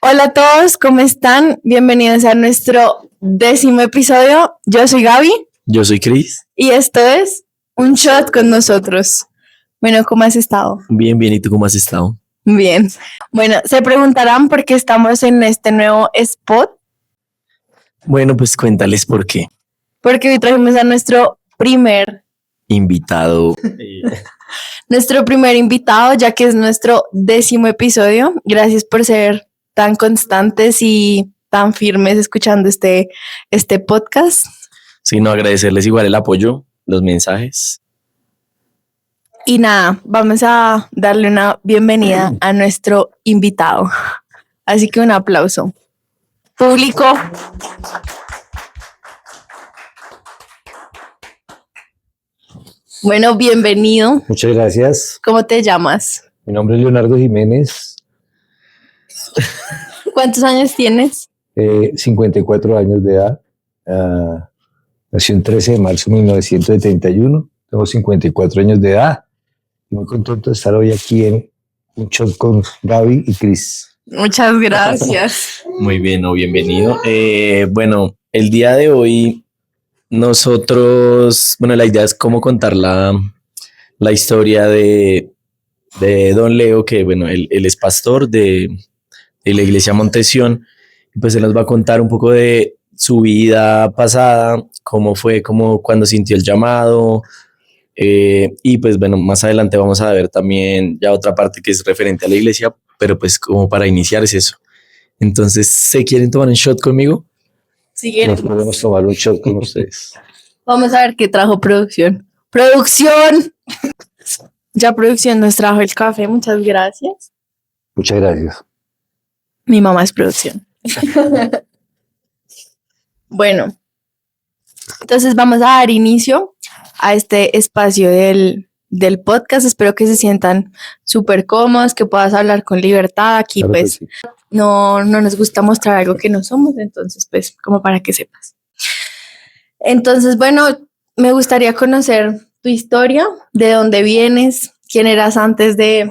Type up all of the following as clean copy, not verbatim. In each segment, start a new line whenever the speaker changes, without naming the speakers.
Hola a todos, ¿cómo están? Bienvenidos a nuestro 10º episodio. Yo soy Gaby.
Yo soy Chris.
Y esto es Un Shot con nosotros. Bueno, ¿cómo has estado?
Bien, ¿y tú cómo has estado?
Bien. Bueno, se preguntarán por qué estamos en este nuevo spot.
Bueno, pues cuéntales por qué.
Porque hoy trajimos a nuestro primer
invitado.
Nuestro primer invitado, ya que es nuestro 10º episodio. Gracias por ser tan constantes y tan firmes escuchando este podcast.
Sí, no, agradecerles igual el apoyo, los mensajes.
Y nada, vamos a darle una bienvenida a nuestro invitado. Así que un aplauso. Público. Bueno, bienvenido.
Muchas gracias.
¿Cómo te llamas?
Mi nombre es Leonardo Jiménez.
¿Cuántos años tienes?
54 años de edad. Nací el 13 de marzo de 1971. Tengo 54 años de edad. Muy contento de estar hoy aquí en Un Shot con Gaby y Chris.
Muchas gracias.
Muy bien, bienvenido. Bueno, el día de hoy nosotros, la idea es cómo contar la historia de Don Leo, que él es pastor de la iglesia Montesión, y pues él nos va a contar un poco de su vida pasada, cómo fue, cuando sintió el llamado, y pues más adelante vamos a ver también ya otra parte que es referente a la iglesia, pero pues como para iniciar es eso. Entonces, ¿se quieren tomar un shot conmigo?
Sí,
nos podemos tomar un shot con ustedes.
Vamos a ver qué trajo producción. ¡Producción! Ya producción nos trajo el café, muchas gracias.
Muchas gracias.
Mi mamá es producción. Bueno, entonces vamos a dar inicio a este espacio del podcast. Espero que se sientan súper cómodos, que puedas hablar con libertad. Aquí
Claro
pues
sí.
no nos gusta mostrar algo que no somos, entonces pues como para que sepas. Entonces, bueno, me gustaría conocer tu historia, de dónde vienes, quién eras antes de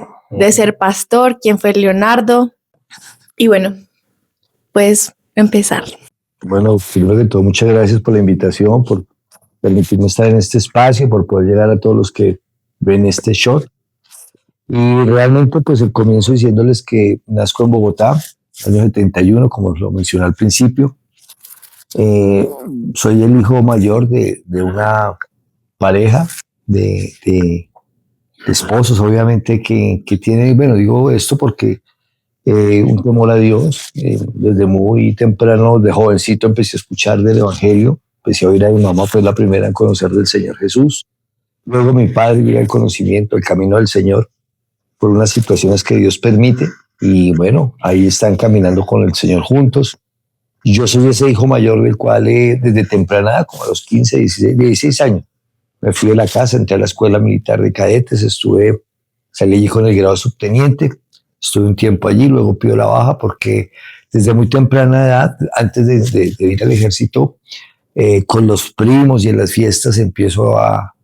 ser pastor, quién fue Leonardo. Y bueno, pues empezar.
Bueno, primero que todo, muchas gracias por la invitación, por permitirme estar en este espacio, por poder llegar a todos los que ven este shot. Y realmente, pues el comienzo diciéndoles que nazco en Bogotá, año 71, como lo mencioné al principio. Soy el hijo mayor de una pareja de esposos, obviamente, que tiene, digo esto porque un temor a Dios. Desde muy temprano, de jovencito, empecé a escuchar del Evangelio, empecé a oír a mi mamá, fue la primera en conocer del Señor Jesús. Luego mi padre llega al conocimiento, el camino del Señor, por unas situaciones que Dios permite, y bueno, ahí están caminando con el Señor juntos. Yo soy ese hijo mayor del cual desde temprana edad, como a los 15, 16 años, me fui de la casa, entré a la escuela militar de cadetes, salí allí con el grado subteniente, estuve un tiempo allí, luego pido la baja porque desde muy temprana edad, antes de ir al ejército, con los primos y en las fiestas empiezo a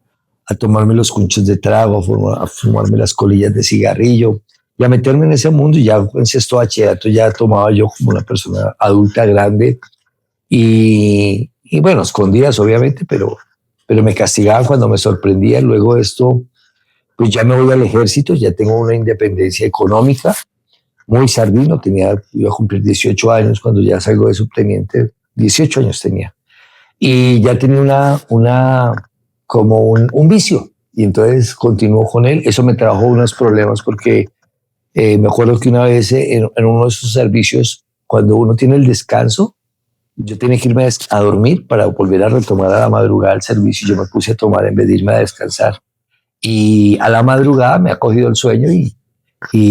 tomarme los cunchos de trago, a fumarme las colillas de cigarrillo y a meterme en ese mundo. Y ya en sexto bachillerato ya tomaba yo como una persona adulta, grande, y bueno, escondidas obviamente, pero me castigaban cuando me sorprendía. Luego de esto, pues ya me voy al ejército, ya tengo una independencia económica, muy sardino, iba a cumplir 18 años cuando ya salgo de subteniente, 18 años tenía, y ya tenía como un vicio, y entonces continuó con él. Eso me trajo unos problemas porque me acuerdo que una vez en uno de esos servicios, cuando uno tiene el descanso, yo tenía que irme a dormir para volver a retomar a la madrugada el servicio, y yo me puse a tomar en vez de irme a descansar. Y a la madrugada me ha cogido el sueño y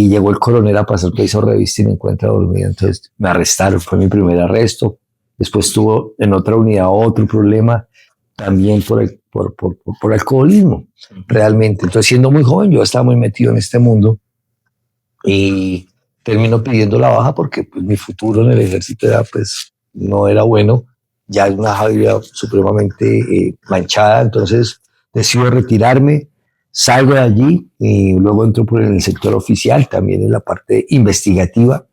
llegó el coronel a pasar que hizo revista y me encuentra dormido. Entonces me arrestaron, fue mi primer arresto. Después tuvo en otra unidad otro problema, también por alcoholismo, realmente. Entonces, siendo muy joven, yo estaba muy metido en este mundo y termino pidiendo la baja porque pues, mi futuro en el ejército no era bueno. Ya es una vida supremamente manchada. Entonces decido retirarme. Salgo de allí y luego entro por el sector oficial, también en la parte investigativa.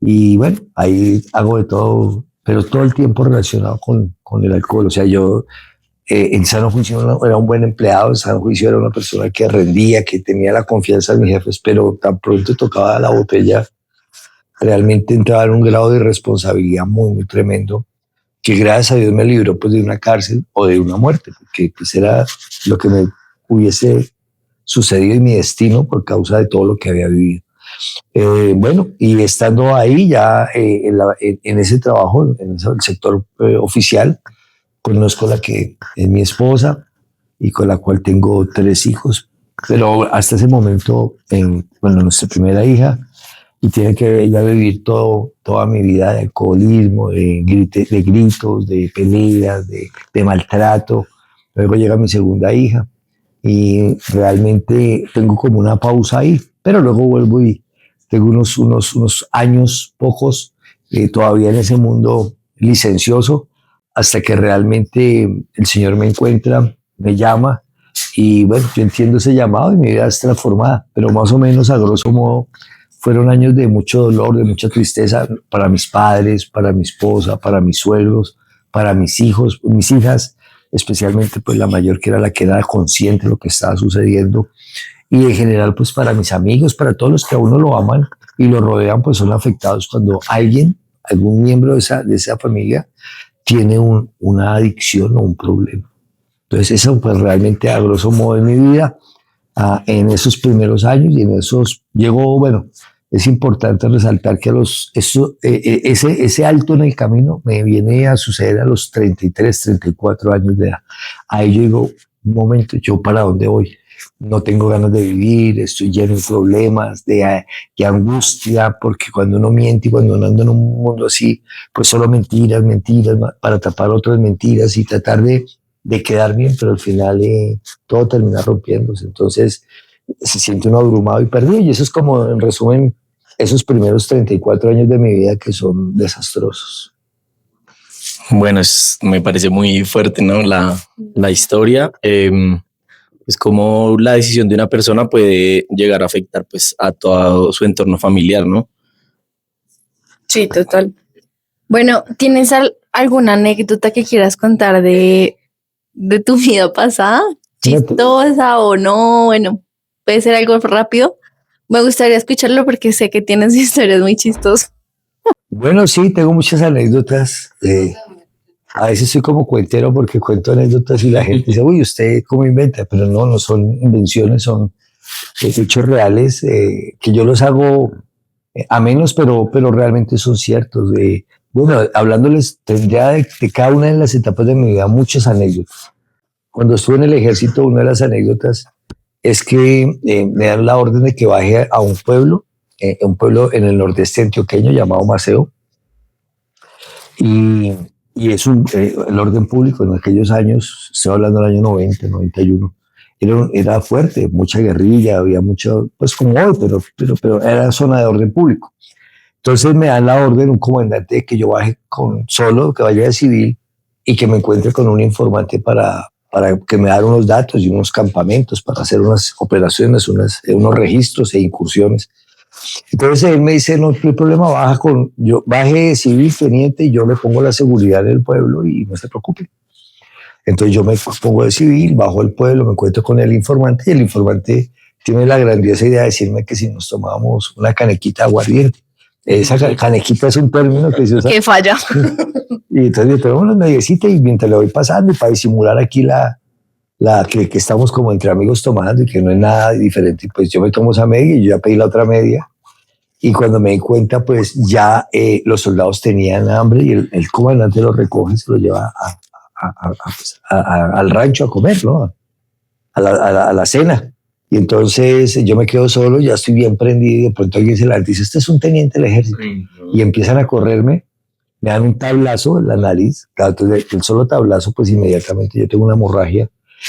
Y bueno, ahí hago de todo, pero todo el tiempo relacionado con el alcohol. O sea, yo en sano juicio era un buen empleado, en sano juicio era una persona que rendía, que tenía la confianza de mis jefes, pero tan pronto tocaba la botella, realmente entraba en un grado de irresponsabilidad muy, muy tremendo, que gracias a Dios me libró pues de una cárcel o de una muerte, porque pues era lo que me hubiese sucedido en mi destino por causa de todo lo que había vivido. Bueno, y estando ahí ya en ese trabajo, en el sector oficial, conozco la que es mi esposa y con la cual tengo 3 hijos, pero hasta ese momento, bueno, nuestra primera hija, y tiene que ella vivir toda mi vida de alcoholismo, de gritos, de peleas, de maltrato. Luego llega mi segunda hija y realmente tengo como una pausa ahí, pero luego vuelvo y tengo unos años pocos todavía en ese mundo licencioso, hasta que realmente el Señor me encuentra, me llama y bueno, yo entiendo ese llamado y mi vida es transformada, pero más o menos a grosso modo fueron años de mucho dolor, de mucha tristeza para mis padres, para mi esposa, para mis suegros, para mis hijos, mis hijas, especialmente pues la mayor que era consciente de lo que estaba sucediendo, y en general pues para mis amigos, para todos los que a uno lo aman y lo rodean, pues son afectados cuando algún miembro de esa familia tiene una adicción o un problema. Entonces eso pues realmente a grosso modo en mi vida, en esos primeros años y en esos llegó, bueno, es importante resaltar que ese alto en el camino me viene a suceder a los 33, 34 años de edad. Ahí yo digo, un momento, ¿yo para dónde voy? No tengo ganas de vivir, estoy lleno de problemas, de angustia, porque cuando uno miente y cuando uno anda en un mundo así, pues solo mentiras, mentiras, para tapar otras mentiras y tratar de quedar bien, pero al final todo termina rompiéndose. Entonces se siente uno abrumado y perdido, y eso es como, en resumen, esos primeros 34 años de mi vida que son desastrosos.
Bueno, me parece muy fuerte, ¿no? La historia. Es como la decisión de una persona puede llegar a afectar pues a todo su entorno familiar, ¿no?
Sí, total. Bueno, ¿tienes alguna anécdota que quieras contar de tu vida pasada? ¿Chistosa o no? Bueno, puede ser algo rápido. Me gustaría escucharlo porque sé que tienes historias muy chistosas.
Bueno, sí, tengo muchas anécdotas. A veces soy como cuentero porque cuento anécdotas y la gente dice, uy, ¿usted cómo inventa? Pero no son invenciones, son hechos reales que yo los hago a menos, pero realmente son ciertos. Bueno, hablándoles, tendría de cada una de las etapas de mi vida muchas anécdotas. Cuando estuve en el ejército, una de las anécdotas es que me dan la orden de que baje a un pueblo en el nordeste antioqueño llamado Maceo. Y es el orden público en aquellos años, estoy hablando del año 90, 91, era fuerte, mucha guerrilla, había mucho, pues como hoy, pero era zona de orden público. Entonces me dan la orden un comandante de que yo baje solo, que vaya de civil y que me encuentre con un informante para que me dan unos datos y unos campamentos para hacer unas operaciones, unos registros e incursiones. Entonces él me dice, no hay problema, baje civil, teniente, y yo le pongo la seguridad del pueblo y no se preocupe. Entonces yo me pongo de civil, bajo el pueblo, me encuentro con el informante y el informante tiene la grandiosa idea de decirme que si nos tomábamos una canequita de aguardiente. Esa canequita es un término que se usa.
Que falla.
Y entonces yo tomo una mediecita y mientras le voy pasando y para disimular aquí que estamos como entre amigos tomando y que no es nada diferente, pues yo me tomo esa media y yo ya pedí la otra media. Y cuando me di cuenta, pues ya los soldados tenían hambre y el comandante los recoge y se los lleva al rancho a comer, ¿no? A la cena. Y entonces yo me quedo solo, ya estoy bien prendido y de pronto alguien se dice, este es un teniente del ejército. Y empiezan a correrme, me dan un tablazo en la nariz, entonces el solo tablazo, pues inmediatamente yo tengo una hemorragia.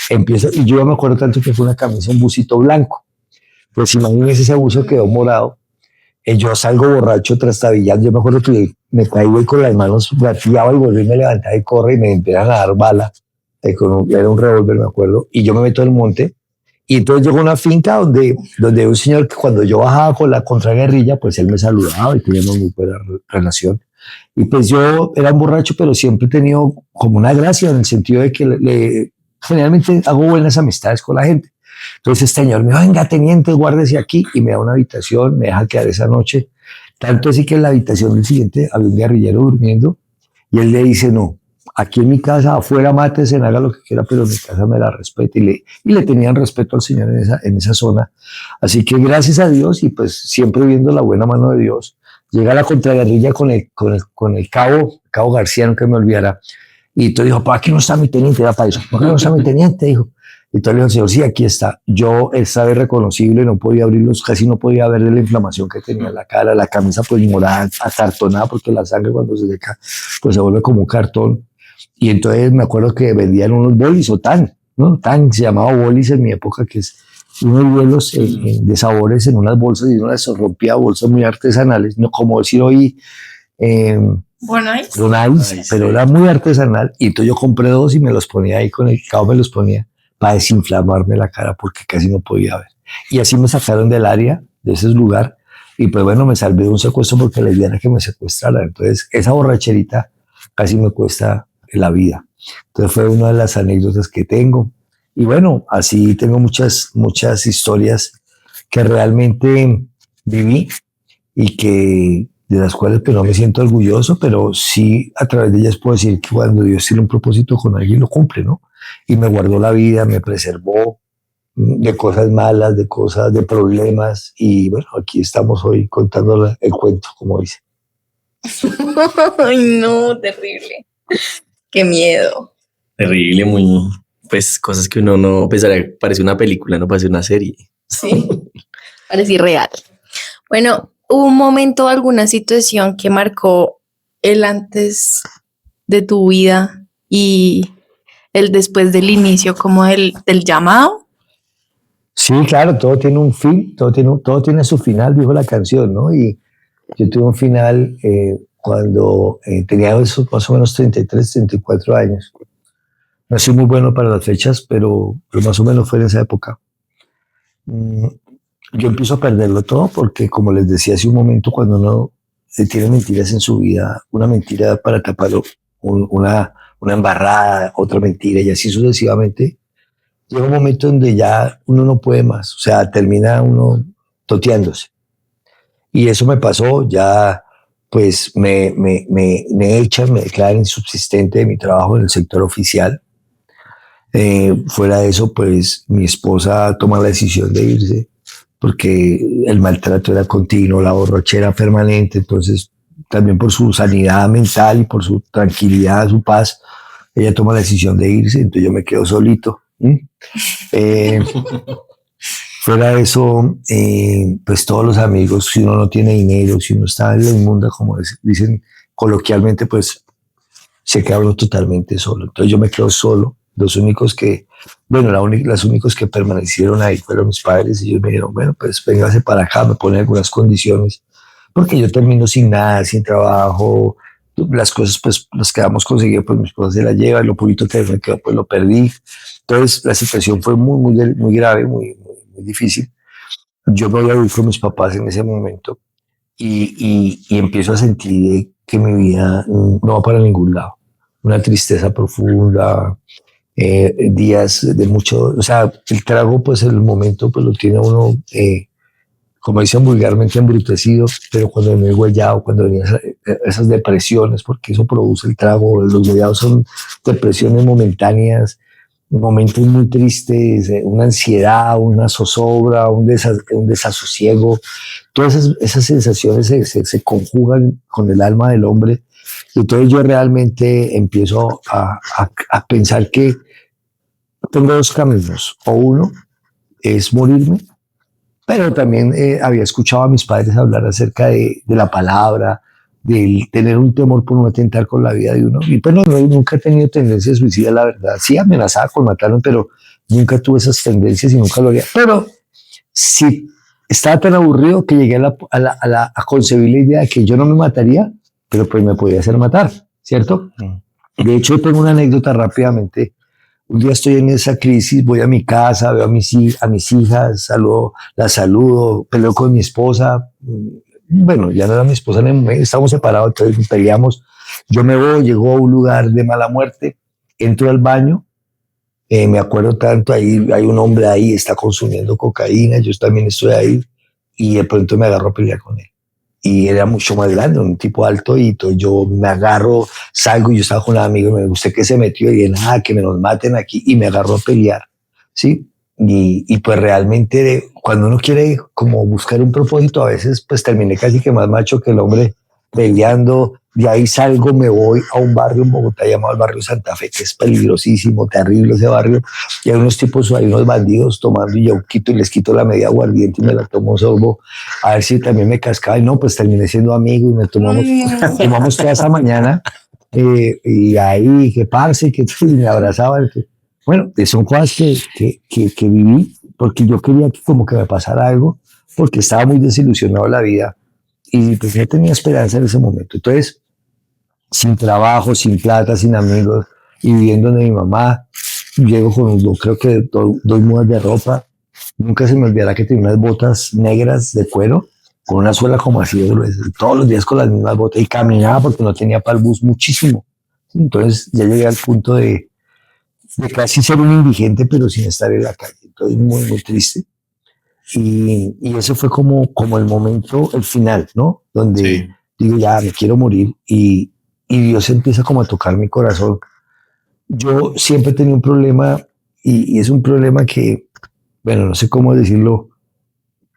Y yo me acuerdo tanto que fue una camisa, un busito blanco. Pues imagínense, ese buzo quedó morado. Yo salgo borracho, trastabillando. Yo me acuerdo que me caí con las manos, gateaba y volví, me levantaba y corre y me empiezan a dar bala. Era un revólver, me acuerdo. Y yo me meto en el monte Y entonces llegó a una finca donde un señor que cuando yo bajaba con la contraguerrilla, pues él me saludaba y teníamos muy buena relación. Y pues yo era un borracho, pero siempre he tenido como una gracia en el sentido de que generalmente hago buenas amistades con la gente. Entonces este señor me dijo, venga, teniente, guárdese aquí, y me da una habitación, me deja quedar esa noche. Tanto así que en la habitación del siguiente había un guerrillero durmiendo y él le dice, no, aquí en mi casa, afuera mátese, haga lo que quiera, pero en mi casa me la respete. Y le tenían respeto al señor en esa zona. Así que gracias a Dios y pues siempre viendo la buena mano de Dios, llega la contraguerrilla con el cabo García, no que me olvidara. Y entonces dijo, ¿para qué no está mi teniente? Era para eso. ¿Por qué no está mi teniente? Dijo. Y entonces le dijo, señor, sí, aquí está. Yo estaba irreconocible, no podía abrirlos, casi no podía ver la inflamación que tenía en la cara, la camisa pues morada, acartonada, porque la sangre cuando se seca, pues se vuelve como un cartón. Y entonces me acuerdo que vendían unos bolis o tan, ¿no? Tan, se llamaba bolis en mi época, que es unos hielos de sabores en unas bolsas y uno las rompía, bolsas muy artesanales, no como decir hoy, Bonais, pero era muy artesanal. Y entonces yo compré 2 y me los ponía ahí con el cabo, me los ponía para desinflamarme la cara porque casi no podía ver. Y así me sacaron del área, de ese lugar, y pues bueno, me salvé de un secuestro porque la idea era que me secuestraran. Entonces esa borracherita casi me cuesta la vida. Entonces fue una de las anécdotas que tengo. Y bueno, así tengo muchas historias que realmente viví y que de las cuales pues, no me siento orgulloso, pero sí a través de ellas puedo decir que cuando Dios tiene un propósito con alguien lo cumple, ¿no? Y me guardó la vida, me preservó de cosas malas, de problemas, y bueno, aquí estamos hoy contando el cuento, como dice.
Ay, no, terrible. Qué miedo.
Terrible, muy, pues cosas que uno no pensaría, parece una película, no parece una serie.
Sí, parece irreal. Bueno, ¿hubo un momento, alguna situación que marcó el antes de tu vida y el después del inicio, como del llamado?
Sí, claro, todo tiene un fin, todo tiene su final, dijo la canción, ¿no? Y yo tuve un final cuando tenía esos más o menos 33, 34 años. No soy muy bueno para las fechas, pero más o menos fue en esa época. Yo empiezo a perderlo todo porque, como les decía hace un momento, cuando uno tiene mentiras en su vida, una mentira para taparlo, una embarrada, otra mentira y así sucesivamente, llega un momento donde ya uno no puede más, o sea, termina uno toteándose. Y eso me pasó, ya pues me echan, me declaran insubsistente de mi trabajo en el sector oficial. Fuera de eso, pues mi esposa toma la decisión de irse porque el maltrato era continuo, la borrachera permanente, entonces también por su sanidad mental y por su tranquilidad, su paz, ella toma la decisión de irse, entonces yo me quedo solito. Fuera de eso, pues todos los amigos, si uno no tiene dinero, si uno está en la inmunda, como dicen coloquialmente, pues se queda uno totalmente solo. Entonces yo me quedo solo. Los únicos que, bueno, las únicos que permanecieron ahí fueron mis padres y ellos me dijeron, bueno, pues véngase para acá, me ponen algunas condiciones, porque yo termino sin nada, sin trabajo, las cosas pues las que habíamos conseguido, pues mi esposa se las lleva, y lo poquito que me quedó pues lo perdí. Entonces la situación fue muy grave, muy difícil. Yo me voy a vivir con mis papás en ese momento y empiezo a sentir que mi vida no va para ningún lado. Una tristeza profunda, días de mucho, o sea, el trago, pues en el momento, pues lo tiene uno, como dicen vulgarmente, embrutecido, pero cuando venía el guayao, cuando venían esas depresiones, porque eso produce el trago, los guayaos son depresiones momentáneas, momentos muy tristes, una ansiedad, una zozobra, un desasosiego, todas esas sensaciones se conjugan con el alma del hombre. Y entonces yo realmente empiezo a pensar que tengo 2 caminos, o uno es morirme, pero también había escuchado a mis padres hablar acerca de la palabra, de tener un temor por no atentar con la vida de uno. Y pues nunca he tenido tendencia a suicida, la verdad. Sí amenazaba con matarme, pero nunca tuve esas tendencias y nunca lo haría. Pero sí estaba tan aburrido que llegué a concebir la idea de que yo no me mataría, pero pues me podía hacer matar, ¿cierto? De hecho, tengo una anécdota rápidamente. Un día estoy en esa crisis, voy a mi casa, veo a mis hijas, las saludo, peleo con mi esposa. Bueno, ya no era mi esposa, estamos separados, entonces peleamos. Yo me voy, llego a un lugar de mala muerte, entro al baño, me acuerdo tanto, ahí hay un hombre ahí, está consumiendo cocaína, yo también estoy ahí, y de pronto me agarro a pelear con él. Y era mucho más grande, un tipo alto, y yo me agarro, salgo, y yo estaba con un amigo, me gusta que se metió, y dije, nada, que me nos maten aquí, y me agarro a pelear, ¿sí? Y pues realmente cuando uno quiere como buscar un propósito, a veces pues terminé casi que más macho que el hombre peleando. De ahí salgo, me voy a un barrio en Bogotá llamado el barrio Santa Fe, que es peligrosísimo, terrible ese barrio, y hay unos tipos, hay unos bandidos tomando, y yo les quito la media aguardiente y me la tomo sorbo, a ver si también me cascaba, y no, pues terminé siendo amigo y me tomamos toda esa mañana, y ahí, que parce, que me abrazaban, bueno, son cosas que viví, porque yo quería que como que me pasara algo, porque estaba muy desilusionado de la vida, y pues no tenía esperanza en ese momento. Entonces, sin trabajo, sin plata, sin amigos, y viviendo de mi mamá, llego con creo que dos mudas de ropa. Nunca se me olvidará que tenía unas botas negras de cuero, con una suela como así de gruesa, todos los días con las mismas botas, y caminaba porque no tenía para el bus muchísimo. Entonces ya llegué al punto de casi ser un indigente, pero sin estar en la calle. Entonces muy, muy triste. Y ese fue como el momento, el final, ¿no? Donde sí, digo, ya me quiero morir, y Dios empieza como a tocar mi corazón. Yo siempre he tenido un problema, y es un problema que, bueno, no sé cómo decirlo.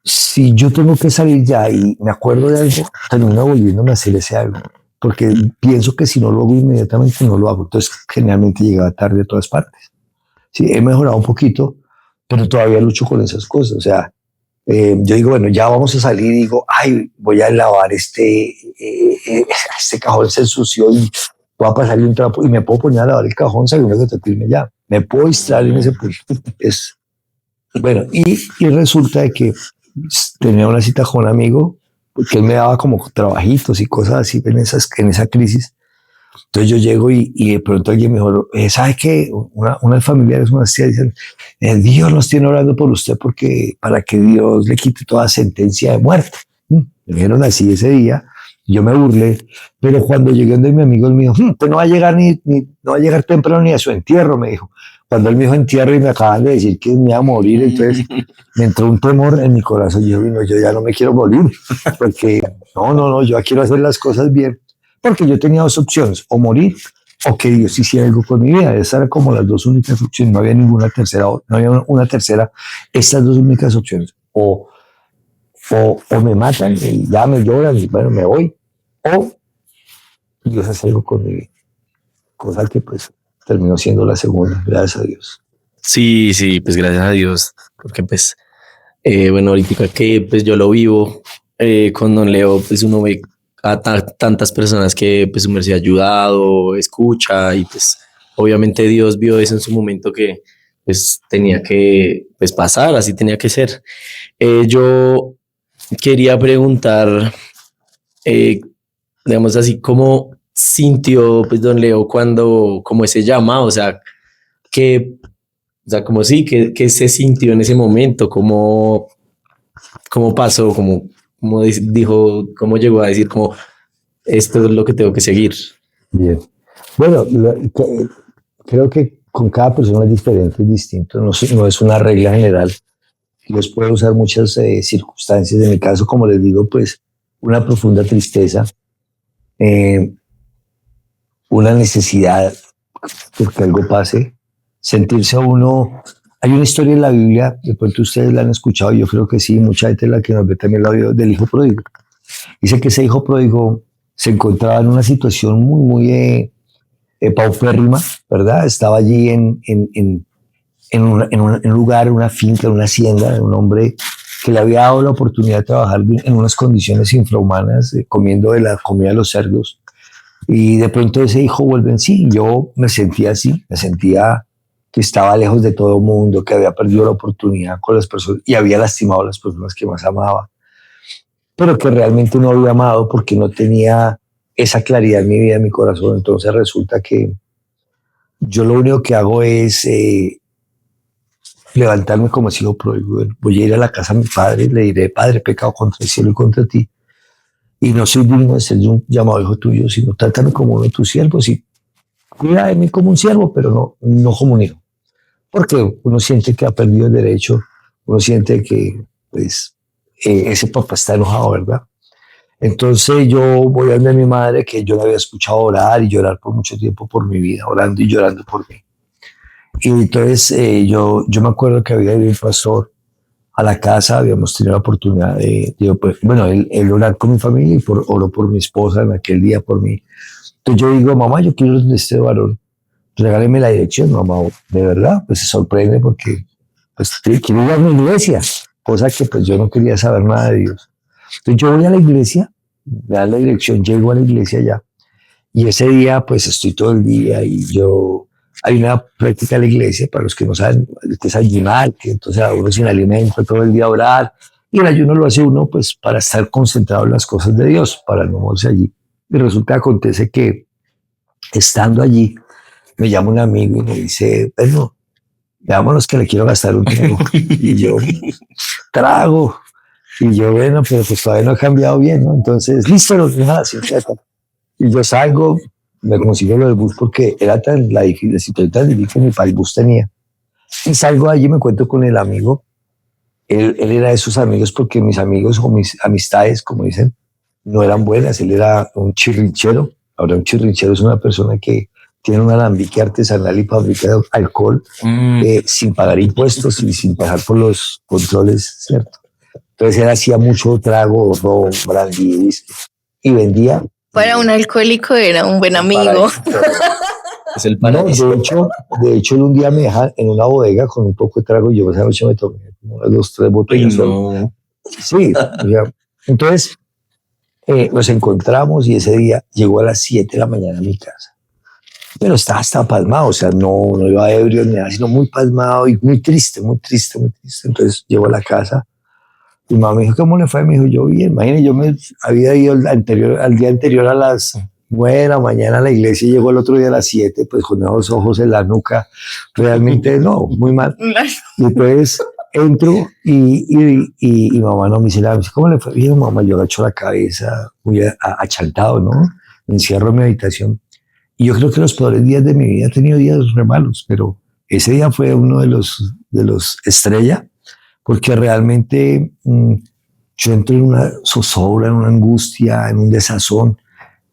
Si yo tengo que salir ya y me acuerdo de algo, termino volviéndome a hacer ese algo, porque pienso que si no lo hago inmediatamente no lo hago. Entonces generalmente llegaba tarde a todas partes. Sí, he mejorado un poquito, pero todavía lucho con esas cosas. O sea, yo digo, bueno, ya vamos a salir, y digo, ay, voy a lavar este cajón se ensució, y voy a pasarle un trapo, y me puedo poner a lavar el cajón sabiendo que te firme ya. Me puedo distraer en ese punto. Bueno, y resulta de que tenía una cita con un amigo, porque él me daba como trabajitos y cosas así en esa crisis. Entonces yo llego, y de pronto alguien me dijo, ¿sabe qué? Unas familiares, unas tías dicen, Dios nos tiene orando por usted para que Dios le quite toda sentencia de muerte. Me dijeron así ese día, yo me burlé, pero cuando llegué donde mi amigo, él me dijo, pues no va a llegar no va a llegar temprano ni a su entierro, me dijo. Cuando él me dijo entierro y me acaban de decir que me iba a morir, entonces me entró un temor en mi corazón. Yo dije, no, yo ya no me quiero morir, porque no, yo quiero hacer las cosas bien. Porque yo tenía dos opciones, o morir o que Dios hiciera algo con mi vida. Esas eran como las dos únicas opciones, no había ninguna tercera, no había una tercera, estas dos únicas opciones. O me matan y ya me lloran y bueno, me voy, o Dios hace algo con mi vida. Cosa que pues terminó siendo la segunda, gracias a Dios.
Sí, sí, pues gracias a Dios, porque pues, bueno, ahorita que pues yo lo vivo con Don Leo, pues uno ve a tantas personas que pues su merced ha ayudado, escucha, y pues obviamente Dios vio eso en su momento que pues tenía que pues pasar, así tenía que ser. Yo quería preguntar, digamos así, ¿cómo sintió pues Don Leo cuando, como ese llamado? O sea, como sí, que se sintió en ese momento, cómo pasó, cómo dijo, cómo llegó a decir como esto es lo que tengo que seguir.
Bien. Bueno, creo que con cada persona es diferente, es distinto, no es una regla general. Dios puede usar muchas circunstancias. En mi caso, como les digo, pues una profunda tristeza, una necesidad porque algo pase, sentirse a uno. Hay una historia en la Biblia, de pronto ustedes la han escuchado, yo creo que sí, mucha gente la que nos ve también la vio, del hijo pródigo. Dice que ese hijo pródigo se encontraba en una situación muy, muy paupérrima, ¿verdad? Estaba allí en un lugar, en una finca, en una hacienda de un hombre que le había dado la oportunidad de trabajar en unas condiciones infrahumanas, comiendo de la comida de los cerdos. Y de pronto ese hijo vuelve en sí. Yo me sentía así, me sentía que estaba lejos de todo el mundo, que había perdido la oportunidad con las personas y había lastimado a las personas que más amaba, pero que realmente no había amado porque no tenía esa claridad en mi vida, en mi corazón. Entonces resulta que yo lo único que hago es levantarme como si lo prohíbo. Voy a ir a la casa de mi padre, le diré, Padre, he pecado contra el cielo y contra ti, y no soy digno de ser un llamado hijo tuyo, sino trátame como uno de tus siervos y cuida de mí como un siervo, pero no como un hijo. Porque uno siente que ha perdido el derecho, uno siente que pues, ese papá está enojado, ¿verdad? Entonces yo voy a ver a mi madre, que yo la había escuchado orar y llorar por mucho tiempo por mi vida, orando y llorando por mí. Y entonces yo me acuerdo que había ido un pastor a la casa, habíamos tenido la oportunidad bueno, él orar con mi familia y oró por mi esposa en aquel día por mí. Entonces yo digo, mamá, yo quiero de este varón, regáleme la dirección, mamá, de verdad, pues se sorprende porque pues quiero ir a una iglesia, cosa que pues yo no quería saber nada de Dios. Entonces yo voy a la iglesia, me dan la dirección, llego a la iglesia ya, y ese día pues estoy todo el día y hay una práctica en la iglesia, para los que no saben, que es ayunar, que entonces a uno sin alimento todo el día a orar, y el ayuno lo hace uno pues para estar concentrado en las cosas de Dios, para no moverse allí. Y resulta que acontece que estando allí, me llama un amigo y me dice, bueno, veámonos que le quiero gastar un trago. Y yo, trago. Y yo, bueno, pero pues todavía no he cambiado bien, ¿no? Entonces, listo, lo deja así, y yo salgo, me consigo lo del bus porque era la situación tan difícil que mi bus tenía. Y salgo allí, me encuentro con el amigo. Él era de esos amigos porque mis amigos o mis amistades, como dicen, no eran buenas. Él era un chirrinchero. Ahora, un chirrinchero es una persona que tiene un alambique artesanal y fabrica alcohol sin pagar impuestos y sin pasar por los controles, ¿cierto? Entonces él hacía mucho trago, ron, brandy, whisky, y vendía.
Para un alcohólico era un buen amigo.
Es el
No,
paraíso.
de hecho, él un día me deja en una bodega con un poco de trago y yo esa noche me tomé como unas 2, 3 botellas.
No.
Sí, o sea, entonces nos encontramos y ese día llegó a las 7 de la mañana a mi casa. Pero estaba hasta pasmado, o sea, no iba ebrio ni nada, sino muy pasmado y muy triste, muy triste, muy triste. Entonces llegó a la casa y mamá me dijo, ¿cómo le fue? Me dijo, yo bien, imagínate, yo me había ido al día anterior a las 9 de la mañana a la iglesia y llegó el otro día a las 7, pues con los ojos en la nuca, realmente no, muy mal. Y entonces entro y mamá no me dice nada, me dice, ¿cómo le fue? Bien, mamá, yo agacho la cabeza, muy achantado, ¿no? Me encierro en mi habitación. Y yo creo que los peores días de mi vida, he tenido días re malos, pero ese día fue uno de los estrella, porque realmente yo entro en una zozobra, en una angustia, en un desazón,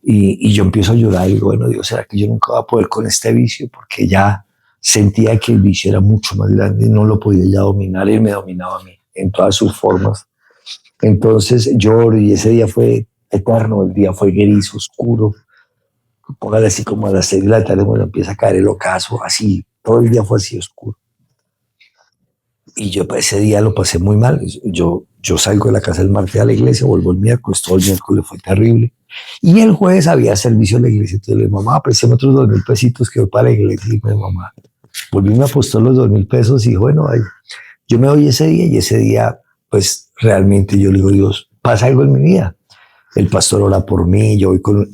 y yo empiezo a llorar y digo, bueno, Dios, ¿será que yo nunca voy a poder con este vicio? Porque ya sentía que el vicio era mucho más grande, no lo podía ya dominar, él me dominaba a mí en todas sus formas. Entonces lloro y ese día fue eterno, el día fue gris, oscuro. Póngale así como a las 6 de la tarde cuando empieza a caer el ocaso, así, todo el día fue así oscuro. Y yo ese día lo pasé muy mal. Yo salgo de la casa el martes a la iglesia, vuelvo el miércoles, todo el miércoles fue terrible. Y el jueves había servicio en la iglesia. Entonces le dije, mamá, préstame otros 2,000 pesitos que voy para la iglesia. Y dije, mamá, volví, me apostó los 2,000 pesos y bueno, yo me doy ese día y ese día, pues realmente yo le digo, Dios, pasa algo en mi vida. El pastor ora por mí, yo voy con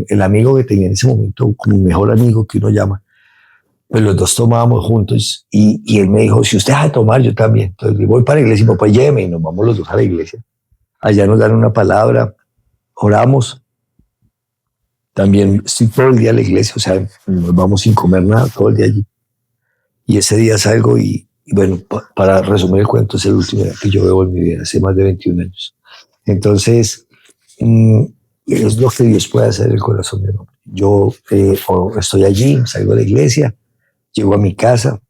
el amigo que tenía en ese momento, como mi mejor amigo que uno llama, pues los dos tomábamos juntos y él me dijo, si usted deja de tomar, yo también. Entonces le voy para la iglesia y papá, lléveme y nos vamos los dos a la iglesia. Allá nos dan una palabra, oramos. También estoy todo el día en la iglesia, o sea, nos vamos sin comer nada todo el día allí. Y ese día salgo y bueno, para resumir el cuento, es el último día que yo veo en mi vida, hace más de 21 años. Entonces, es lo que Dios puede hacer en el corazón de un hombre. Yo estoy allí, salgo de la iglesia, llego a mi casa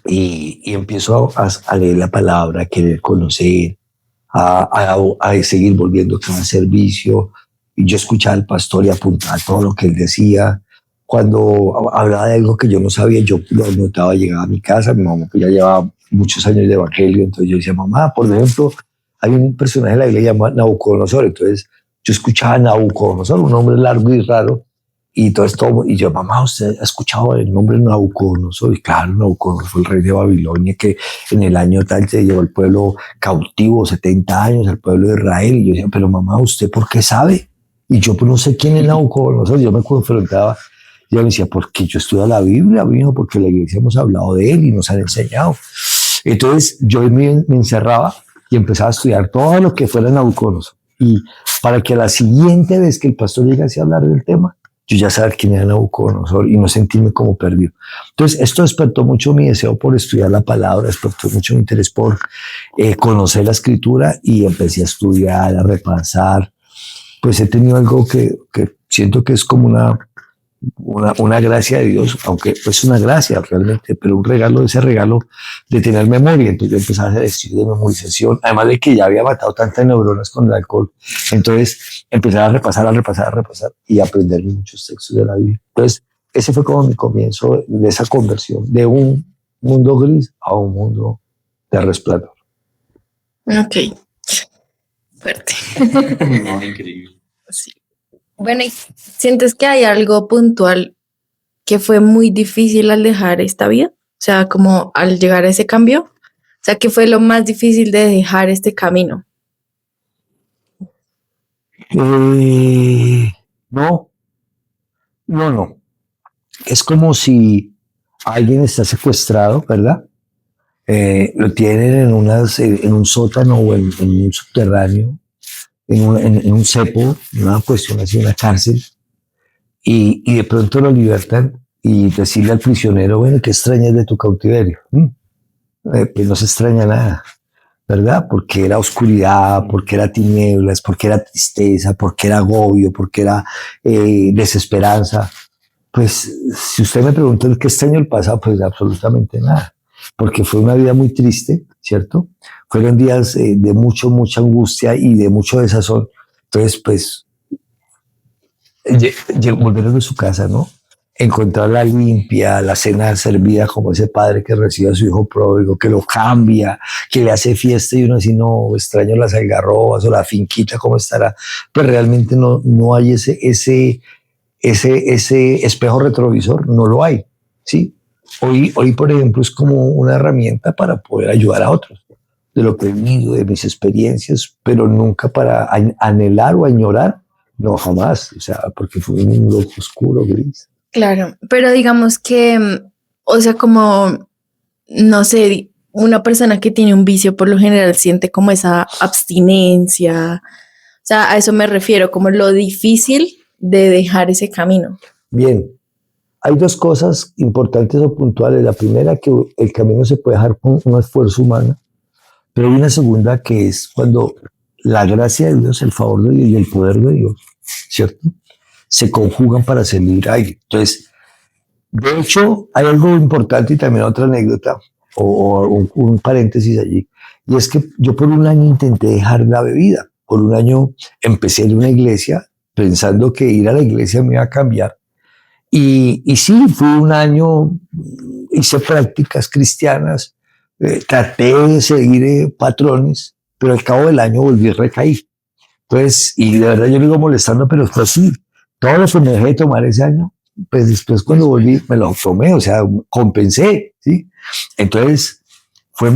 y empiezo a leer la palabra, a querer conocer, a seguir volviendo a cada servicio. Y yo escuchaba al pastor y apuntaba todo lo que él decía. Cuando hablaba de algo que yo no sabía, yo lo anotaba, llegaba a mi casa, mi mamá pues ya llevaba muchos años de evangelio, entonces yo decía, mamá, por ejemplo, hay un personaje en la Biblia llamado Nabucodonosor, entonces yo escuchaba a Nabucodonosor, un nombre largo y raro, y todo esto, y yo, mamá, ¿usted ha escuchado el nombre de Nabucodonosor? Y claro, Nabucodonosor fue el rey de Babilonia que en el año tal se llevó al pueblo cautivo, 70 años, al pueblo de Israel, y yo decía, pero mamá, ¿usted por qué sabe? Y yo pues no sé quién es Nabucodonosor, yo me confrontaba, Y ella me decía, ¿por qué yo estudio la Biblia, mijo? Porque la iglesia hemos hablado de él y nos han enseñado. Entonces yo me encerraba y empezaba a estudiar todo lo que fuera Nabucodonosor. Y para que la siguiente vez que el pastor llegase a hablar del tema, yo ya sabía quién era Nabucodonosor y no sentirme como perdido. Entonces esto despertó mucho mi deseo por estudiar la palabra, despertó mucho mi interés por conocer la escritura y empecé a estudiar, a repasar. Pues he tenido algo que siento que es como una gracia de Dios, aunque es una gracia realmente, pero un regalo, ese regalo de tener memoria. Entonces yo empecé a hacer estudios de memorización, además de que ya había matado tantas neuronas con el alcohol. Entonces empecé a repasar y aprender muchos textos de la Biblia. Entonces ese fue como mi comienzo de esa conversión, de un mundo gris a un mundo de resplandor.
Ok, fuerte.
No, increíble.
Sí. Bueno, ¿y sientes que hay algo puntual que fue muy difícil al dejar esta vida? O sea, como al llegar a ese cambio. O sea, ¿qué fue lo más difícil de dejar este camino?
No. Es como si alguien está secuestrado, ¿verdad? Lo tienen en un sótano o en un subterráneo, en un cepo, una cuestión así, una cárcel, y de pronto lo libertan y decirle al prisionero, bueno, ¿qué extrañas de tu cautiverio? Pues no se extraña nada, ¿verdad? Porque era oscuridad, porque era tinieblas, porque era tristeza, porque era agobio, porque era desesperanza. Pues si usted me pregunta qué extraño el pasado, pues absolutamente nada, porque fue una vida muy triste, ¿cierto? Fueron días de mucha angustia y de mucho desazón. Entonces, pues, volver a su casa, ¿no? Encontrarla limpia, la cena servida como ese padre que recibe a su hijo pródigo, que lo cambia, que le hace fiesta y uno dice, no, extraño las algarrobas o la finquita, ¿cómo estará? Pues realmente no hay ese espejo retrovisor, no lo hay, ¿sí? Hoy, por ejemplo, es como una herramienta para poder ayudar a otros, de lo que he vivido, de mis experiencias, pero nunca para anhelar o añorar, no, jamás, o sea, porque fue un mundo oscuro, gris.
Claro, pero digamos que, o sea, como, no sé, una persona que tiene un vicio por lo general siente como esa abstinencia. O sea, a eso me refiero, como lo difícil de dejar ese camino.
Bien, hay dos cosas importantes o puntuales. La primera, que el camino se puede dejar con un esfuerzo humano, pero hay una segunda que es cuando la gracia de Dios, el favor de Dios y el poder de Dios, ¿cierto? Se conjugan para servir a alguien. Entonces, de hecho, hay algo importante y también otra anécdota o un paréntesis allí, y es que yo por un año intenté dejar la bebida. Por un año empecé en una iglesia pensando que ir a la iglesia me iba a cambiar. Y sí, fui un año, hice prácticas cristianas, traté de seguir patrones, pero al cabo del año volví a recaer. Entonces, y de verdad yo me iba molestando, pero fue así. Todo lo que me dejé de tomar ese año, pues después cuando volví me lo tomé, o sea, compensé, ¿sí? Entonces, fue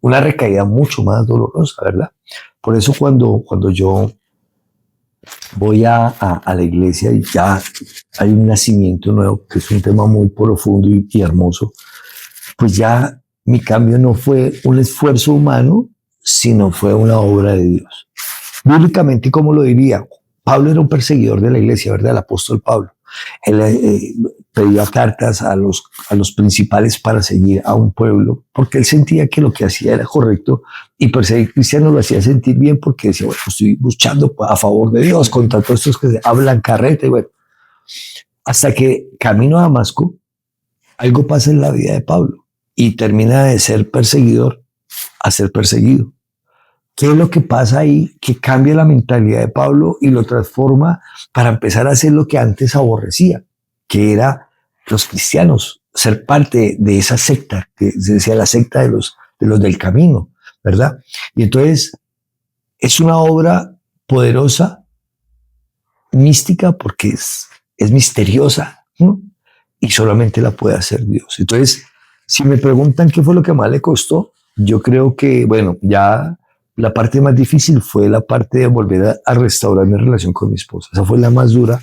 una recaída mucho más dolorosa, ¿verdad? Por eso cuando yo voy a la iglesia y ya hay un nacimiento nuevo, que es un tema muy profundo y hermoso, pues ya mi cambio no fue un esfuerzo humano, sino fue una obra de Dios. Bíblicamente, ¿cómo lo diría? Pablo era un perseguidor de la iglesia, ¿verdad? El apóstol Pablo. Él pedía cartas a los principales para seguir a un pueblo, porque él sentía que lo que hacía era correcto, y perseguir cristianos lo hacía sentir bien, porque decía, bueno, estoy luchando a favor de Dios contra todos estos que hablan carreta, y bueno, hasta que camino a Damasco, algo pasa en la vida de Pablo, y termina de ser perseguidor a ser perseguido. ¿Qué es lo que pasa ahí? Que cambia la mentalidad de Pablo y lo transforma para empezar a hacer lo que antes aborrecía, que era los cristianos, ser parte de esa secta, que se decía la secta de los del camino, ¿verdad? Y entonces es una obra poderosa, mística, porque es misteriosa, ¿no? Y solamente la puede hacer Dios. Entonces, si me preguntan qué fue lo que más le costó, yo creo que, bueno, ya la parte más difícil fue la parte de volver a restaurar mi relación con mi esposa. Esa fue la más dura,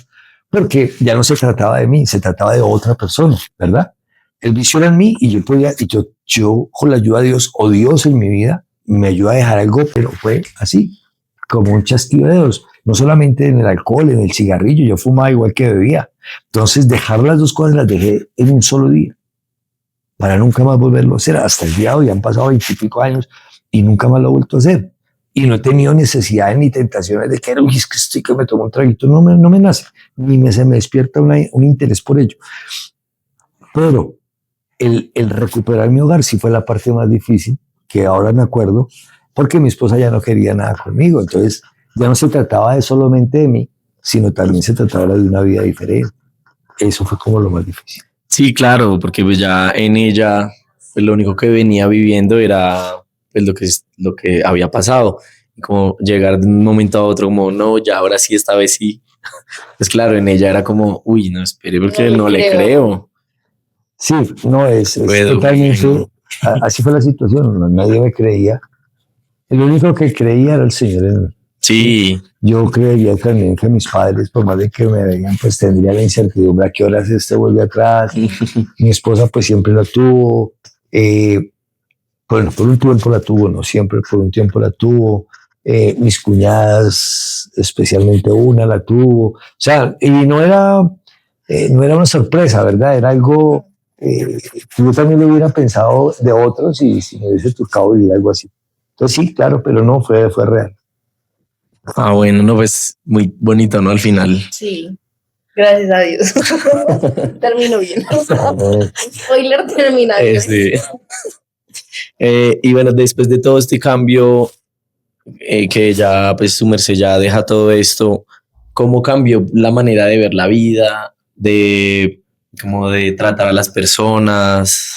porque ya no se trataba de mí, se trataba de otra persona, ¿verdad? El vicio era en mí y yo con la ayuda de Dios, o Dios en mi vida, me ayudó a dejar algo, pero fue así, como un chasquido de dedos. No solamente en el alcohol, en el cigarrillo, yo fumaba igual que bebía. Entonces, dejar las dos cosas las dejé en un solo día, para nunca más volverlo a hacer. Hasta el día de hoy han pasado 20 y pico años y nunca más lo he vuelto a hacer. Y no he tenido necesidades ni tentaciones de que, uy, es que estoy que me tomo un traguito. No me nace, ni se me despierta un interés por ello. Pero el recuperar mi hogar sí fue la parte más difícil, que ahora me acuerdo, porque mi esposa ya no quería nada conmigo. Entonces, ya no se trataba de solamente de mí, sino también se trataba de una vida diferente. Eso fue como lo más difícil.
Sí, claro, porque pues ya en ella pues lo único que venía viviendo era pues lo que había pasado. Y como llegar de un momento a otro, como no, ya ahora sí, esta vez sí. Pues claro, en ella era como, uy, no, espere, porque no le creo.
Sí, no, es totalmente, así fue la situación, nadie me creía. El único que creía era el Señor en mí.
Sí.
Yo creería también que mis padres, por más de que me veían, pues tendrían la incertidumbre a qué horas vuelve atrás. Mi esposa pues siempre la tuvo. Bueno, por un tiempo la tuvo, no siempre, por un tiempo la tuvo. Mis cuñadas, especialmente una, la tuvo. O sea, y no era una sorpresa, ¿verdad? Era algo yo también lo hubiera pensado de otros y si me hubiese tocado vivir algo así. Entonces sí, claro, pero no, fue real.
Ah, bueno, no, pues muy bonito, ¿no? Al final.
Sí, gracias a Dios. Terminó bien. Spoiler, termina bien.
Sí. Y bueno, después de todo este cambio, que ya pues su merced ya deja todo esto, ¿cómo cambió la manera de ver la vida, de como de tratar a las personas?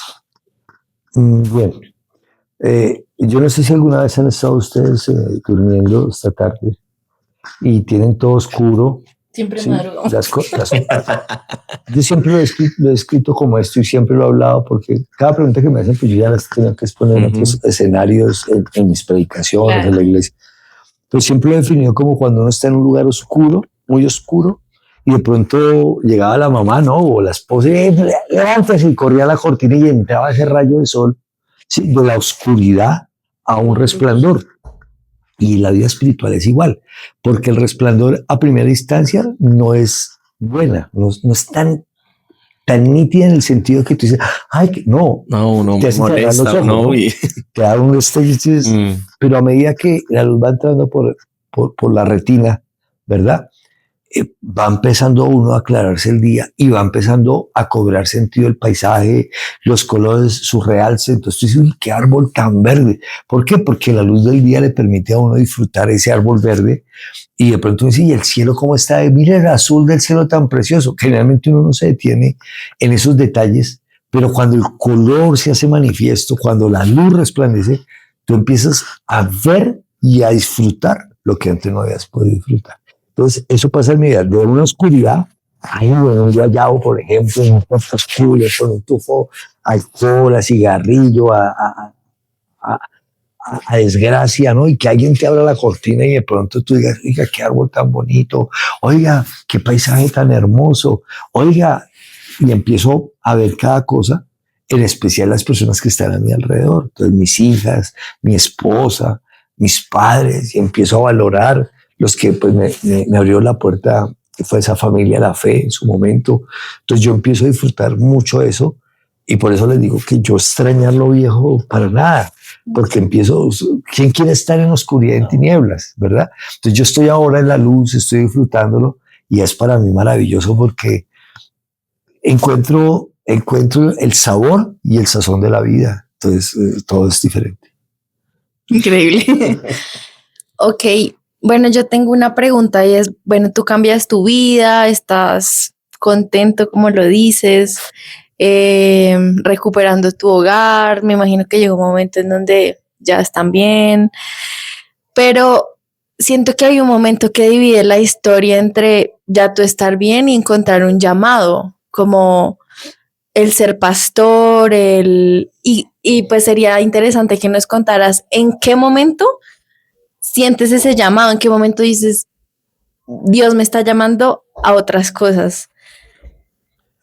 Bueno, yo no sé si alguna vez han estado ustedes durmiendo esta tarde y tienen todo oscuro.
Siempre ¿sí? Madrugo.
Yo siempre lo he escrito como esto y siempre lo he hablado porque cada pregunta que me hacen, pues yo ya las tengo que exponer en otros escenarios, en mis predicaciones, claro, en la iglesia. Pues siempre lo he definido como cuando uno está en un lugar oscuro, muy oscuro, y de pronto llegaba la mamá, ¿no? O la esposa, levántase, y corría la cortina y entraba ese rayo de sol, ¿sí? De la oscuridad a un resplandor. Y la vida espiritual es igual, porque el resplandor a primera instancia no es buena, no es tan nítida en el sentido que tú dices, ay, no,
no,
te hace cerrar los ojos,
no, y...
te da un destello, pero a medida que la luz va entrando por la retina, ¿verdad? Va empezando uno a aclararse el día y va empezando a cobrar sentido el paisaje, los colores, su realce. Entonces tú dices, uy, qué árbol tan verde. ¿Por qué? Porque la luz del día le permite a uno disfrutar ese árbol verde y de pronto dice, ¿y el cielo cómo está? Mira el azul del cielo tan precioso. Generalmente uno no se detiene en esos detalles, pero cuando el color se hace manifiesto, cuando la luz resplandece, tú empiezas a ver y a disfrutar lo que antes no habías podido disfrutar. Entonces, eso pasa en mi vida, de una oscuridad, ahí bueno, yo hallado, por ejemplo, en un cuarto oscuro, con un tufo, alcohol, a cigarrillo, a desgracia, ¿no? Y que alguien te abra la cortina y de pronto tú digas, oiga, qué árbol tan bonito, oiga, qué paisaje tan hermoso, oiga, y empiezo a ver cada cosa, en especial las personas que están a mi alrededor, entonces mis hijas, mi esposa, mis padres, y empiezo a valorar los que pues me abrió la puerta, que fue esa familia, la fe en su momento. Entonces yo empiezo a disfrutar mucho eso y por eso les digo que yo extrañar lo viejo para nada, porque empiezo, ¿quién quiere estar en oscuridad, en tinieblas, verdad? Entonces yo estoy ahora en la luz, estoy disfrutándolo y es para mí maravilloso porque encuentro el sabor y el sazón de la vida. Entonces todo es diferente.
Increíble. Ok. Bueno, yo tengo una pregunta y es, bueno, tú cambias tu vida, estás contento, como lo dices, recuperando tu hogar, me imagino que llegó un momento en donde ya están bien, pero siento que hay un momento que divide la historia entre ya tú estar bien y encontrar un llamado, como el ser pastor, y pues sería interesante que nos contaras en qué momento sientes ese llamado, en qué momento dices, Dios me está llamando a otras cosas.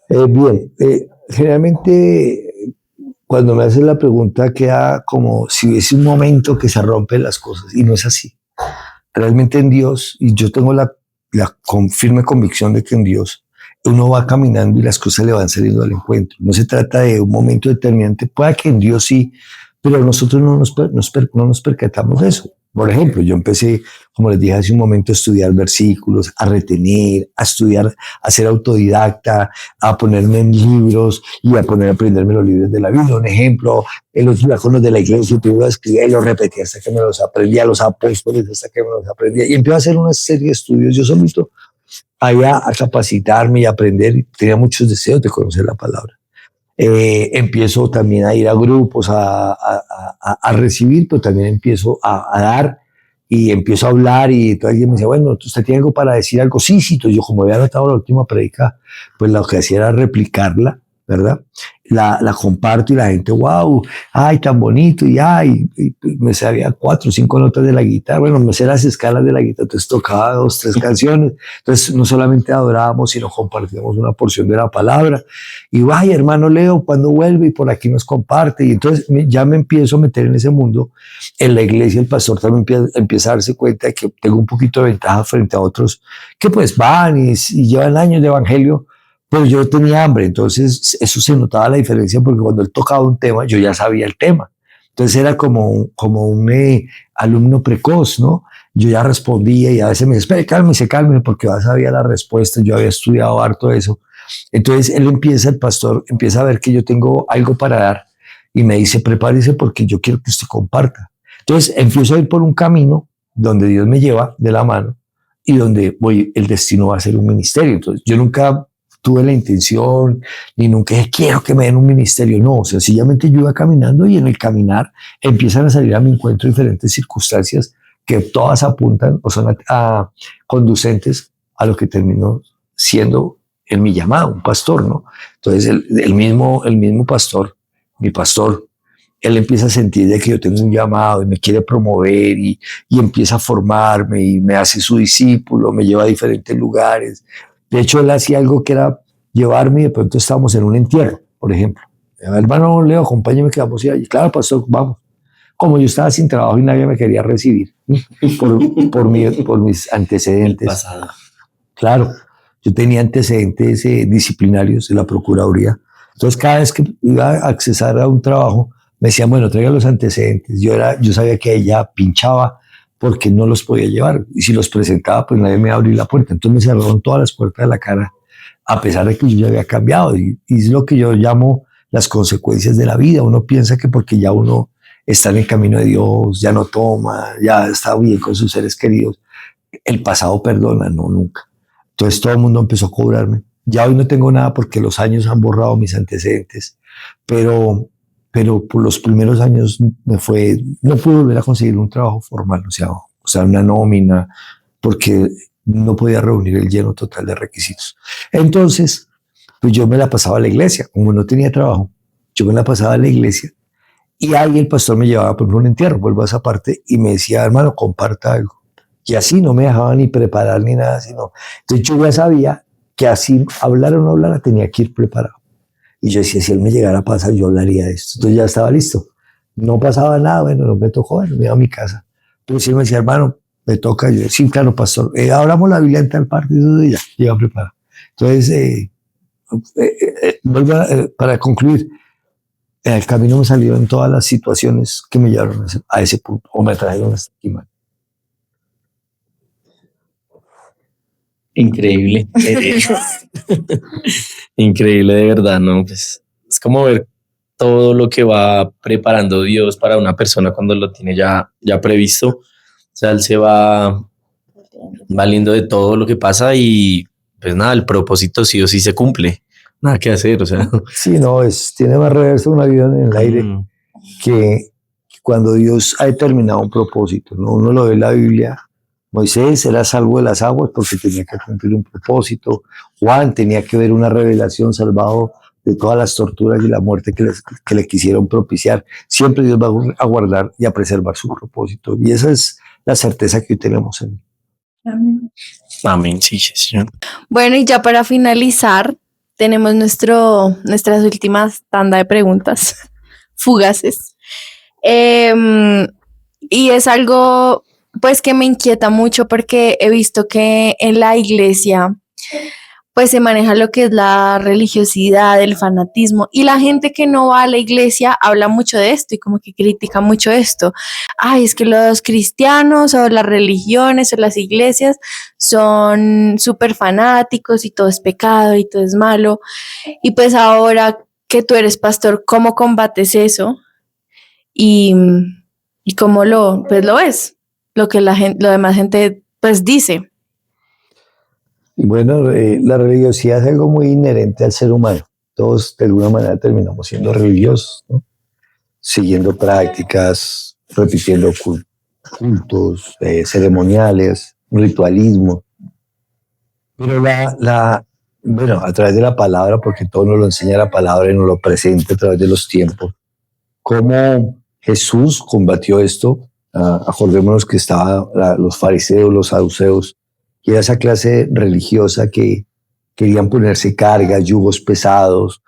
Bien, generalmente cuando me haces la pregunta queda como si hubiese un momento que se rompen las cosas y no es así. Realmente en Dios, y yo tengo la firme convicción de que en Dios uno va caminando y las cosas le van saliendo al encuentro. No se trata de un momento determinante, puede que en Dios sí, pero nosotros no nos percatamos de eso. Por ejemplo, yo empecé, como les dije hace un momento, a estudiar versículos, a retener, a estudiar, a ser autodidacta, a ponerme en libros y a poner a aprenderme los libros de la Biblia. Un ejemplo, en los diáconos de la iglesia, yo los escribía y los repetía hasta que me los aprendía, los apóstoles hasta que me los aprendía. Y empecé a hacer una serie de estudios yo solito, allá a capacitarme y aprender. Y tenía muchos deseos de conocer la palabra. Empiezo también a ir a grupos a recibir, pero también empiezo a dar y empiezo a hablar y entonces alguien me decía, bueno, ¿usted tiene algo para decir algo? Sí, sí, entonces yo como había anotado la última predica, pues lo que hacía era replicarla, ¿verdad? La comparto y la gente, wow, ay, tan bonito, y ay, y me sabía 4 o 5 notas de la guitarra, bueno, me sé las escalas de la guitarra, entonces tocaba 2, 3 canciones, entonces no solamente adorábamos, sino compartíamos una porción de la palabra, y ay, hermano Leo, cuando vuelve y por aquí nos comparte, y entonces ya me empiezo a meter en ese mundo. En la iglesia el pastor también empieza a darse cuenta de que tengo un poquito de ventaja frente a otros que pues van y llevan años de evangelio, pero yo tenía hambre, entonces eso se notaba la diferencia porque cuando él tocaba un tema, yo ya sabía el tema. Entonces era como un alumno precoz, ¿no? Yo ya respondía y a veces me decía, espere, cálmese, porque ya sabía la respuesta, yo había estudiado harto eso. Entonces el pastor empieza a ver que yo tengo algo para dar y me dice, prepárese porque yo quiero que usted comparta. Entonces empiezo a ir por un camino donde Dios me lleva de la mano y donde el destino va a ser un ministerio. Entonces yo nunca tuve la intención, ni nunca dije, quiero que me den un ministerio. No, sencillamente yo iba caminando y en el caminar empiezan a salir a mi encuentro diferentes circunstancias que todas apuntan o son conducentes a lo que terminó siendo en mi llamado, un pastor, ¿no? Entonces el mismo pastor, mi pastor, él empieza a sentir de que yo tengo un llamado y me quiere promover y empieza a formarme y me hace su discípulo, me lleva a diferentes lugares. De hecho, él hacía algo que era llevarme y de pronto estábamos en un entierro, por ejemplo. Hermano Leo, acompáñame que vamos a ir allí. Claro, pastor, vamos. Como yo estaba sin trabajo y nadie me quería recibir por mis antecedentes. Claro, yo tenía antecedentes disciplinarios de la Procuraduría. Entonces, cada vez que iba a accesar a un trabajo, me decían, bueno, traiga los antecedentes. Yo sabía que ella pinchaba porque no los podía llevar. Y si los presentaba, pues nadie me iba a abrir la puerta. Entonces me cerraron todas las puertas de la cara, a pesar de que yo ya había cambiado. Y es lo que yo llamo las consecuencias de la vida. Uno piensa que porque ya uno está en el camino de Dios, ya no toma, ya está bien con sus seres queridos, el pasado perdona, no, nunca. Entonces todo el mundo empezó a cobrarme. Ya hoy no tengo nada porque los años han borrado mis antecedentes, pero por los primeros años no pude volver a conseguir un trabajo formal, o sea, una nómina, porque no podía reunir el lleno total de requisitos. Entonces, pues yo me la pasaba a la iglesia, como no tenía trabajo, yo me la pasaba a la iglesia y ahí el pastor me llevaba por un entierro, vuelvo a esa parte, y me decía, hermano, comparta algo. Y así no me dejaba ni preparar ni nada, sino. Entonces yo ya sabía que así, hablara o no hablara, tenía que ir preparado. Y yo decía, si él me llegara a pasar, yo hablaría de esto. Entonces ya estaba listo. No pasaba nada, bueno, no me tocó, bueno, me iba a mi casa. Pero si él me decía, hermano, me toca, yo decía, sí, claro, pastor, abramos la Biblia en tal parte, y ya, iba preparado. Entonces, para concluir, en el camino me salieron todas las situaciones que me llevaron a ese punto, o me trajeron hasta aquí, man.
Increíble. Increíble, de verdad, ¿no? Pues es como ver todo lo que va preparando Dios para una persona cuando lo tiene ya previsto. O sea, él se va valiendo de todo lo que pasa y pues nada, el propósito sí o sí se cumple. Nada que hacer, o sea.
Sí, no, tiene más reverso un avión en el aire que cuando Dios ha determinado un propósito, ¿no? Uno lo ve en la Biblia. Moisés era salvo de las aguas porque tenía que cumplir un propósito. Juan tenía que ver una revelación, salvado de todas las torturas y la muerte que le quisieron propiciar. Siempre Dios va a guardar y a preservar su propósito. Y esa es la certeza que hoy tenemos en él.
Amén.
Amén, sí, Señor.
Bueno, y ya para finalizar, tenemos nuestras últimas tanda de preguntas fugaces. Y es algo, pues, que me inquieta mucho porque he visto que en la iglesia, pues, se maneja lo que es la religiosidad, el fanatismo, y la gente que no va a la iglesia habla mucho de esto y como que critica mucho esto. Ay, es que los cristianos o las religiones o las iglesias son súper fanáticos y todo es pecado y todo es malo. Y pues ahora que tú eres pastor, ¿cómo combates eso? Y, y cómo pues lo ves, lo que lo demás gente pues dice.
Bueno, la religiosidad es algo muy inherente al ser humano. Todos de alguna manera terminamos siendo religiosos, ¿no? Siguiendo prácticas, repitiendo cultos, ceremoniales, ritualismo. Pero bueno, a través de la palabra, porque todo nos lo enseña la palabra y nos lo presenta a través de los tiempos, cómo Jesús combatió esto. Acordémonos que estaban los fariseos, los saduceos, y era esa clase religiosa que querían ponerse cargas, yugos pesados,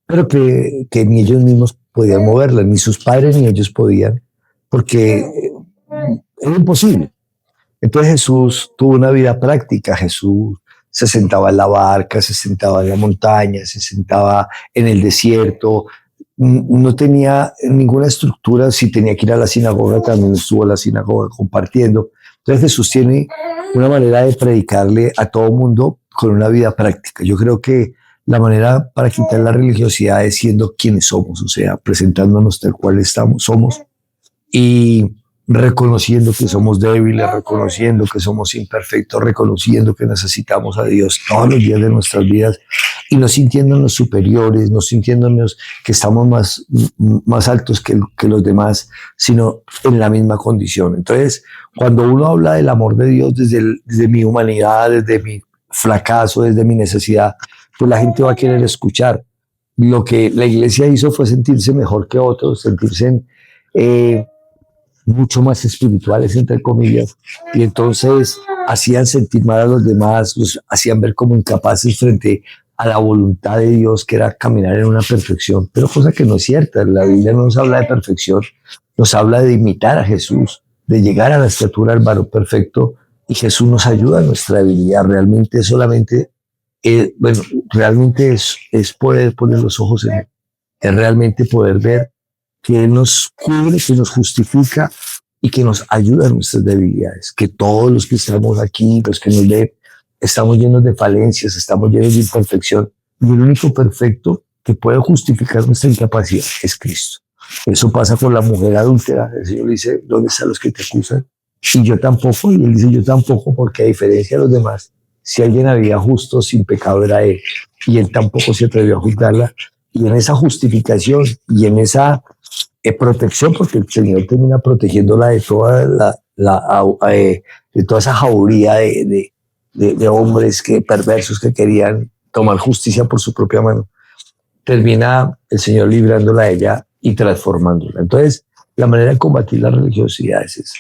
pero que ni ellos mismos podían moverla, ni sus padres ni ellos podían, porque era imposible. Entonces Jesús tuvo una vida práctica. Jesús se sentaba en la barca, se sentaba en la montaña, se sentaba en el desierto, no tenía ninguna estructura. Si tenía que ir a la sinagoga, también estuvo en la sinagoga compartiendo. Entonces Jesús tiene una manera de predicarle a todo mundo con una vida práctica. Yo creo que la manera para quitar la religiosidad es siendo quienes somos, o sea, presentándonos tal cual somos, y reconociendo que somos débiles, reconociendo que somos imperfectos, reconociendo que necesitamos a Dios todos los días de nuestras vidas y no sintiéndonos superiores, no sintiéndonos que estamos más altos que los demás, sino en la misma condición. Entonces, cuando uno habla del amor de Dios desde mi humanidad, desde mi fracaso, desde mi necesidad, pues la gente va a querer escuchar. Lo que la iglesia hizo fue sentirse mejor que otros, sentirse mucho más espirituales, entre comillas, y entonces hacían sentir mal a los demás, los hacían ver como incapaces frente a la voluntad de Dios, que era caminar en una perfección, pero cosa que no es cierta. La Biblia no nos habla de perfección, nos habla de imitar a Jesús, de llegar a la estatura del varón perfecto, y Jesús nos ayuda en nuestra debilidad. Realmente solamente, bueno, realmente es poder poner los ojos en Él, es realmente poder ver que Él nos cubre, que nos justifica y que nos ayuda en nuestras debilidades, que todos los que estamos aquí, los que nos ven, estamos llenos de falencias, estamos llenos de imperfección, y el único perfecto que puede justificar nuestra incapacidad es Cristo. Eso pasa con la mujer adúltera. El Señor dice: ¿dónde están los que te acusan? Y yo tampoco. Y Él dice: yo tampoco, porque a diferencia de los demás, si alguien había justo sin pecado era Él, y Él tampoco se atrevió a juzgarla. Y en esa justificación y en esa protección, porque el Señor termina protegiéndola de toda de toda esa jauría de hombres perversos que querían tomar justicia por su propia mano, termina el Señor librándola a ella y transformándola. Entonces, la manera de combatir la religiosidad es esa,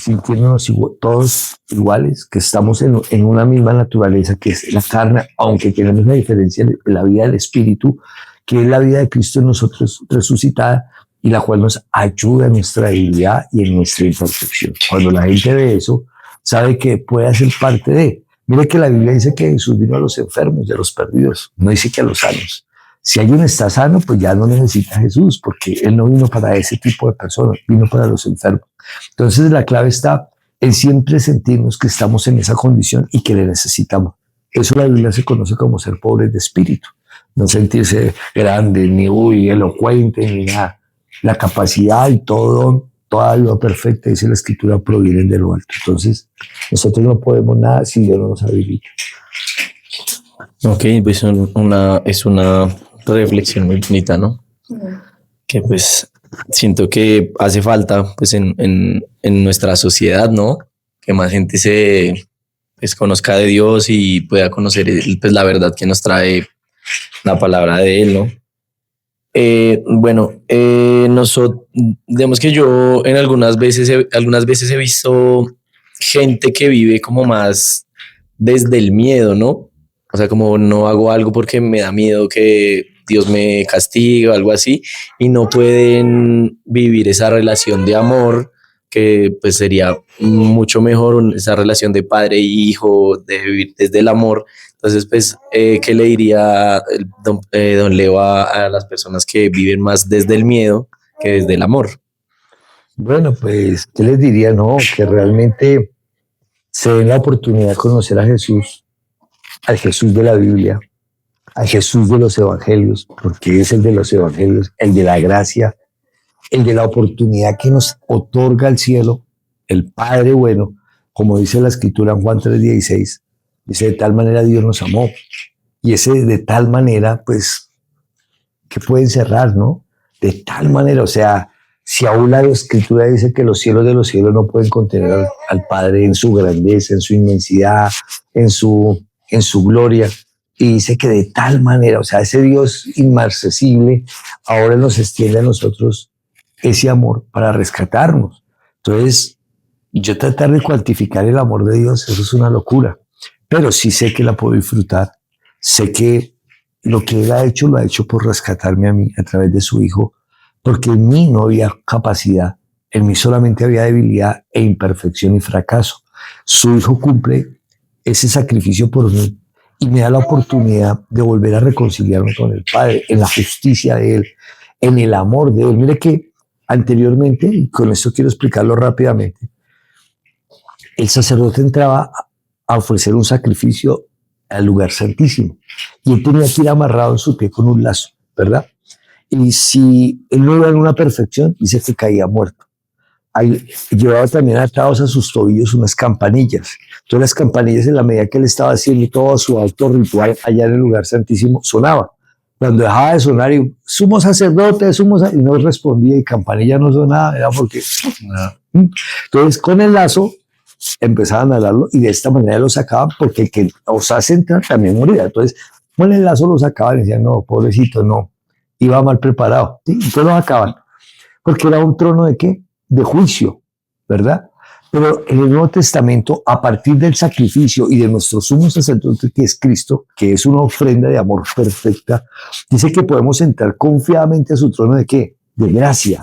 sintiéndonos todos iguales, que estamos en una misma naturaleza, que es la carne, aunque tenemos una diferencia en la vida del Espíritu, que es la vida de Cristo en nosotros resucitada, y la cual nos ayuda en nuestra debilidad y en nuestra imperfección. Cuando la gente ve eso, sabe que puede ser parte de. Mire que la Biblia dice que Jesús vino a los enfermos y a los perdidos, no dice que a los sanos. Si alguien está sano, pues ya no necesita a Jesús, porque Él no vino para ese tipo de personas, vino para los enfermos. Entonces la clave está en siempre sentirnos que estamos en esa condición y que le necesitamos. Eso la Biblia se conoce como ser pobres de espíritu, no sentirse grande, ni elocuente, ni nada. La capacidad y toda ayuda perfecta, dice la Escritura, provienen de lo alto. Entonces, nosotros no podemos nada si Dios no nos habilita.
Ok, pues es una reflexión muy bonita, ¿no? Que pues siento que hace falta pues en nuestra sociedad, ¿no? Que más gente pues, conozca de Dios y pueda conocer pues la verdad que nos trae la palabra de Él, ¿no? Bueno, digamos que yo en algunas veces he visto gente que vive como más desde el miedo, ¿no? O sea, como no hago algo porque me da miedo que Dios me castigue o algo así, y no pueden vivir esa relación de amor que pues sería mucho mejor esa relación de padre e hijo, de vivir desde el amor. Entonces, pues, ¿qué le diría don Leo a las personas que viven más desde el miedo que desde el amor?
Bueno, pues, ¿qué les diría? No, que realmente se den la oportunidad de conocer a Jesús, al Jesús de la Biblia, al Jesús de los evangelios, porque es el de los evangelios, el de la gracia, el de la oportunidad que nos otorga el cielo, el Padre bueno, como dice la Escritura en Juan 3:16, dice, de tal manera Dios nos amó. Y ese de tal manera, pues, ¿qué puede encerrar, no? De tal manera, o sea, si aún la Escritura dice que los cielos de los cielos no pueden contener al Padre en su grandeza, en su inmensidad, en su gloria, y dice que de tal manera, o sea, ese Dios inmarcesible ahora nos extiende a nosotros ese amor para rescatarnos. Entonces, yo tratar de cuantificar el amor de Dios, eso es una locura, pero sí sé que la puedo disfrutar, sé que lo que Él ha hecho, lo ha hecho por rescatarme a mí a través de su Hijo, porque en mí no había capacidad, en mí solamente había debilidad e imperfección y fracaso. Su Hijo cumple ese sacrificio por mí y me da la oportunidad de volver a reconciliarme con el Padre, en la justicia de Él, en el amor de Él. Mire que anteriormente, y con esto quiero explicarlo rápidamente, el sacerdote entraba a ofrecer un sacrificio al lugar santísimo y él tenía que ir amarrado en su pie con un lazo, ¿verdad? Y si él no era en una perfección, dice que caía muerto. Ahí llevaba también atados a sus tobillos unas campanillas. Entonces las campanillas, en la medida que él estaba haciendo todo su acto ritual allá en el lugar santísimo, sonaban. Cuando dejaba de sonar y sumo sacerdote, y no respondía y campanilla no sonaba, era porque... Entonces con el lazo empezaban a hablarlo y de esta manera lo sacaban, porque el que osase entrar también moría. Entonces con el lazo lo sacaban y decían, no, pobrecito, no, iba mal preparado. ¿Sí? Entonces lo sacaban, porque era un trono de ¿qué? De juicio, ¿verdad? Pero en el Nuevo Testamento, a partir del sacrificio y de nuestro sumo sacerdote, que es Cristo, que es una ofrenda de amor perfecta, dice que podemos entrar confiadamente a su trono de ¿qué? De gracia.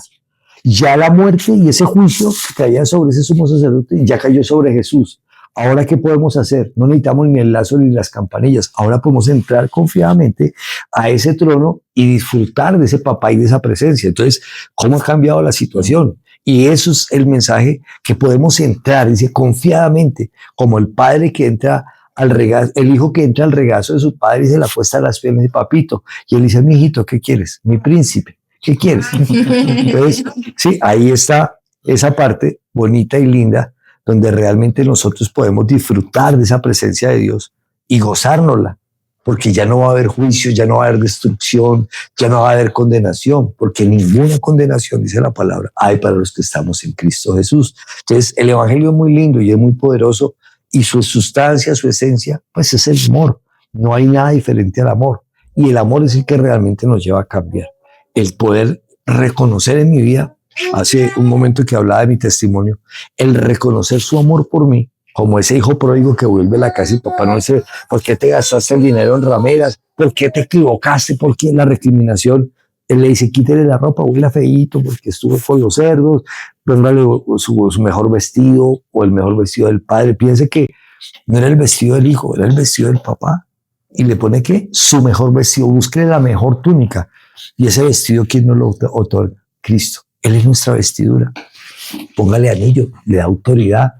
Ya la muerte y ese juicio que caía sobre ese sumo sacerdote ya cayó sobre Jesús. Ahora, ¿qué podemos hacer? No necesitamos ni el lazo ni las campanillas. Ahora podemos entrar confiadamente a ese trono y disfrutar de ese papá y de esa presencia. Entonces, ¿cómo ha cambiado la situación? Y eso es el mensaje, que podemos entrar, dice, confiadamente, como el padre que entra al regazo, el hijo que entra al regazo de su padre y se le acuesta a las piernas de papito. Y él dice, mi hijito, ¿qué quieres? Mi príncipe, ¿qué quieres? Entonces, sí, ahí está esa parte bonita y linda, donde realmente nosotros podemos disfrutar de esa presencia de Dios y gozárnosla, porque ya no va a haber juicio, ya no va a haber destrucción, ya no va a haber condenación, porque ninguna condenación, dice la palabra, hay para los que estamos en Cristo Jesús. Entonces, el Evangelio es muy lindo y es muy poderoso, y su sustancia, su esencia, pues es el amor. No hay nada diferente al amor, y el amor es el que realmente nos lleva a cambiar. El poder reconocer en mi vida, hace un momento que hablaba de mi testimonio, el reconocer su amor por mí, como ese hijo pródigo que vuelve a la casa y papá no dice, ¿por qué te gastaste el dinero en rameras? ¿Por qué te equivocaste? ¿Por qué la recriminación? Él le dice, quítele la ropa, huele feíto porque estuvo con los cerdos, póngale su mejor vestido o el mejor vestido del padre. Piense que no era el vestido del hijo, era el vestido del papá. Y le pone que su mejor vestido, búsquele la mejor túnica. Y ese vestido, ¿quién nos lo otorga? Cristo. Él es nuestra vestidura. Póngale anillo, le da autoridad.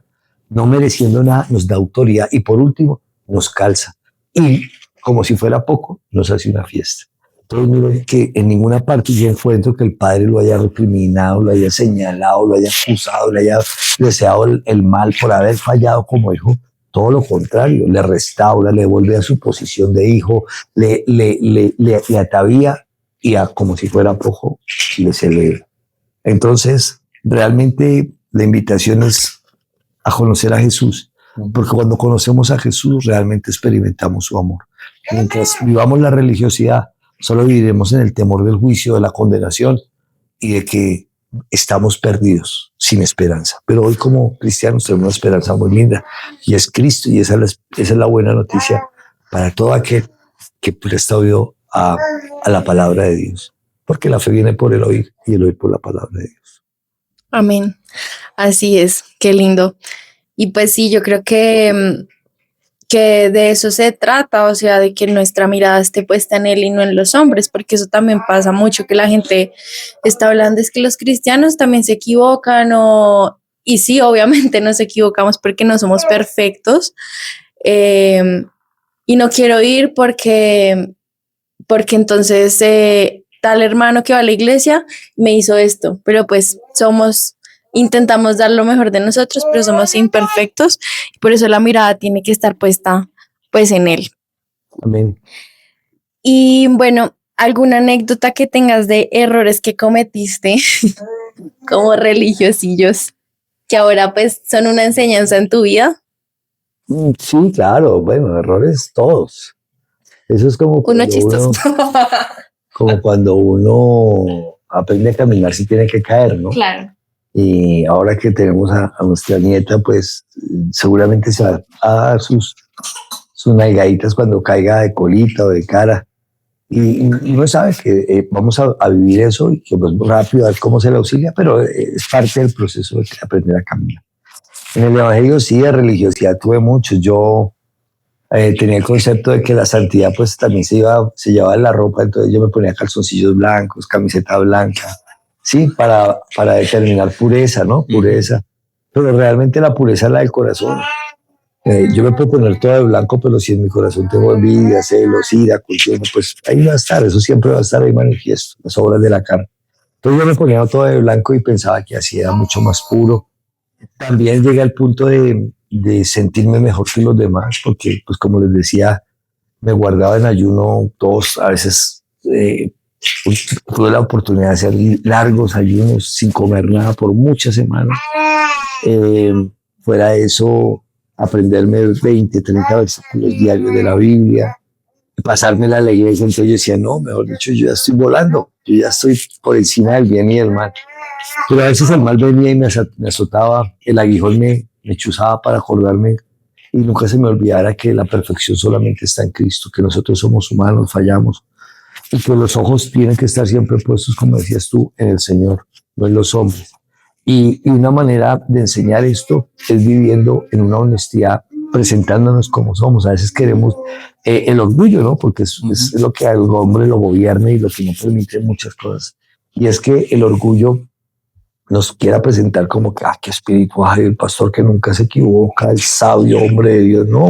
No mereciendo nada, nos da autoridad. Y por último, nos calza. Y como si fuera poco, nos hace una fiesta. Entonces, mire que en ninguna parte yo encuentro que el padre lo haya recriminado, lo haya señalado, lo haya acusado, le haya deseado el mal por haber fallado como hijo. Todo lo contrario, le restaura, le vuelve a su posición de hijo, le atavía y como si fuera poco, le celebra. Entonces, realmente la invitación es a conocer a Jesús, porque cuando conocemos a Jesús realmente experimentamos su amor. Mientras vivamos la religiosidad, solo viviremos en el temor del juicio, de la condenación y de que estamos perdidos, sin esperanza. Pero hoy como cristianos tenemos una esperanza muy linda y es Cristo, y esa es la buena noticia para todo aquel que presta oído a la palabra de Dios. Porque la fe viene por el oír y el oír por la palabra de Dios.
Amén. Así es, qué lindo. Y pues sí, yo creo que de eso se trata, o sea, de que nuestra mirada esté puesta en Él y no en los hombres, porque eso también pasa mucho, que la gente está hablando, es que los cristianos también se equivocan, y sí, obviamente nos equivocamos porque no somos perfectos, y no quiero ir porque entonces tal hermano que va a la iglesia me hizo esto, pero pues intentamos dar lo mejor de nosotros, pero somos imperfectos y por eso la mirada tiene que estar puesta pues en Él.
Amén.
Y bueno, ¿alguna anécdota que tengas de errores que cometiste como religiosillos que ahora pues son una enseñanza en tu vida?
Sí, claro, bueno, errores todos. Eso es
Uno chistoso.
como cuando uno aprende a caminar si tiene que caer, ¿no?
Claro.
Y ahora que tenemos a nuestra nieta, pues seguramente se va a dar sus nalgaditas cuando caiga de colita o de cara. Y uno sabe que vamos a vivir eso y que pues rápido a ver cómo se le auxilia, pero es parte del proceso de aprender a caminar. En el Evangelio sí, de religiosidad tuve mucho. Yo tenía el concepto de que la santidad pues también se llevaba en la ropa, entonces yo me ponía calzoncillos blancos, camiseta blanca, sí, para determinar pureza, ¿no? Pureza. Pero realmente la pureza es la del corazón. Yo me puedo poner todo de blanco, pero si en mi corazón tengo envidia, celos, ira, cultura, pues ahí va a estar, eso siempre va a estar ahí manifiesto, las obras de la carne. Entonces yo me ponía todo de blanco y pensaba que así era mucho más puro. También llegué al punto de sentirme mejor que los demás, porque, pues como les decía, me guardaba en ayuno todos, a veces tuve la oportunidad de hacer largos ayunos sin comer nada por muchas semanas. Fuera de eso, aprenderme 20, 30 versículos diarios de la Biblia, pasarme la iglesia. Entonces yo decía, no, mejor dicho, yo ya estoy volando, yo ya estoy por encima del bien y del mal. Pero a veces el mal venía y me azotaba, el aguijón me chuzaba para acordarme y nunca se me olvidara que la perfección solamente está en Cristo, que nosotros somos humanos, fallamos y que los ojos tienen que estar siempre puestos, como decías tú, en el Señor, no en los hombres. Y una manera de enseñar esto es viviendo en una honestidad, presentándonos como somos. A veces queremos el orgullo, ¿no? Porque es lo que al hombre lo gobierna y lo que no permite muchas cosas. Y es que el orgullo nos quiera presentar como que, qué espiritual, el pastor que nunca se equivoca, el sabio hombre de Dios. No,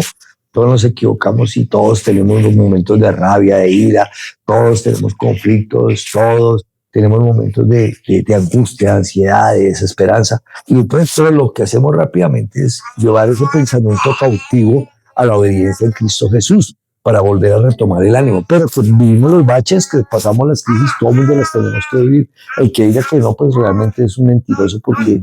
todos nos equivocamos y todos tenemos los momentos de rabia, de ira, todos tenemos conflictos, todos tenemos momentos de angustia, de ansiedad, de desesperanza. Y entonces todo lo que hacemos rápidamente es llevar ese pensamiento cautivo a la obediencia en Cristo Jesús para volver a retomar el ánimo. Pero pues vivimos los baches, que pasamos las crisis, todo el mundo las tenemos que vivir. El que diga que no, pues realmente es un mentiroso, porque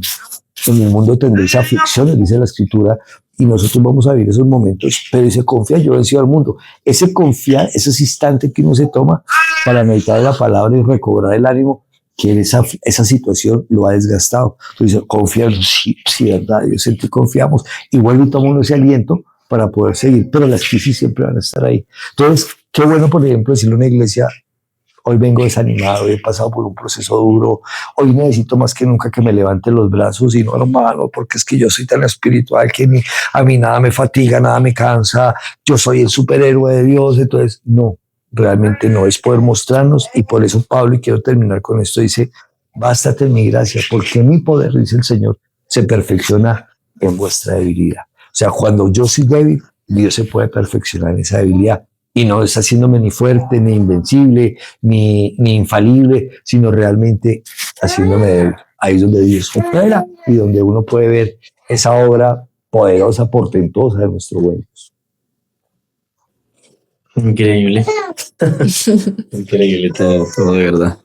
en el mundo tendréis aflicciones, dice la Escritura, y nosotros vamos a vivir esos momentos, pero dice, confía, yo he vencido al mundo. Ese confiar, ese instante que uno se toma para meditar en la palabra y recobrar el ánimo, que esa situación lo ha desgastado. Entonces dice, confía, sí, verdad, Dios en ti confiamos, y vuelve y toma uno ese aliento para poder seguir, pero las crisis siempre van a estar ahí. Entonces, qué bueno, por ejemplo, decirle a una iglesia, hoy vengo desanimado, he pasado por un proceso duro, hoy necesito más que nunca que me levante los brazos y no, hermano, porque es que yo soy tan espiritual que a mí nada me fatiga, nada me cansa, yo soy el superhéroe de Dios. Entonces, no, realmente no, es poder mostrarnos, y por eso Pablo, y quiero terminar con esto, dice, bástate en mi gracia, porque mi poder, dice el Señor, se perfecciona en vuestra debilidad. O sea, cuando yo soy débil, Dios se puede perfeccionar en esa debilidad. Y no está haciéndome ni fuerte, ni invencible, ni infalible, sino realmente haciéndome débil. Ahí es donde Dios opera y donde uno puede ver esa obra poderosa, portentosa de nuestro buen Dios.
Increíble. Increíble todo, de verdad.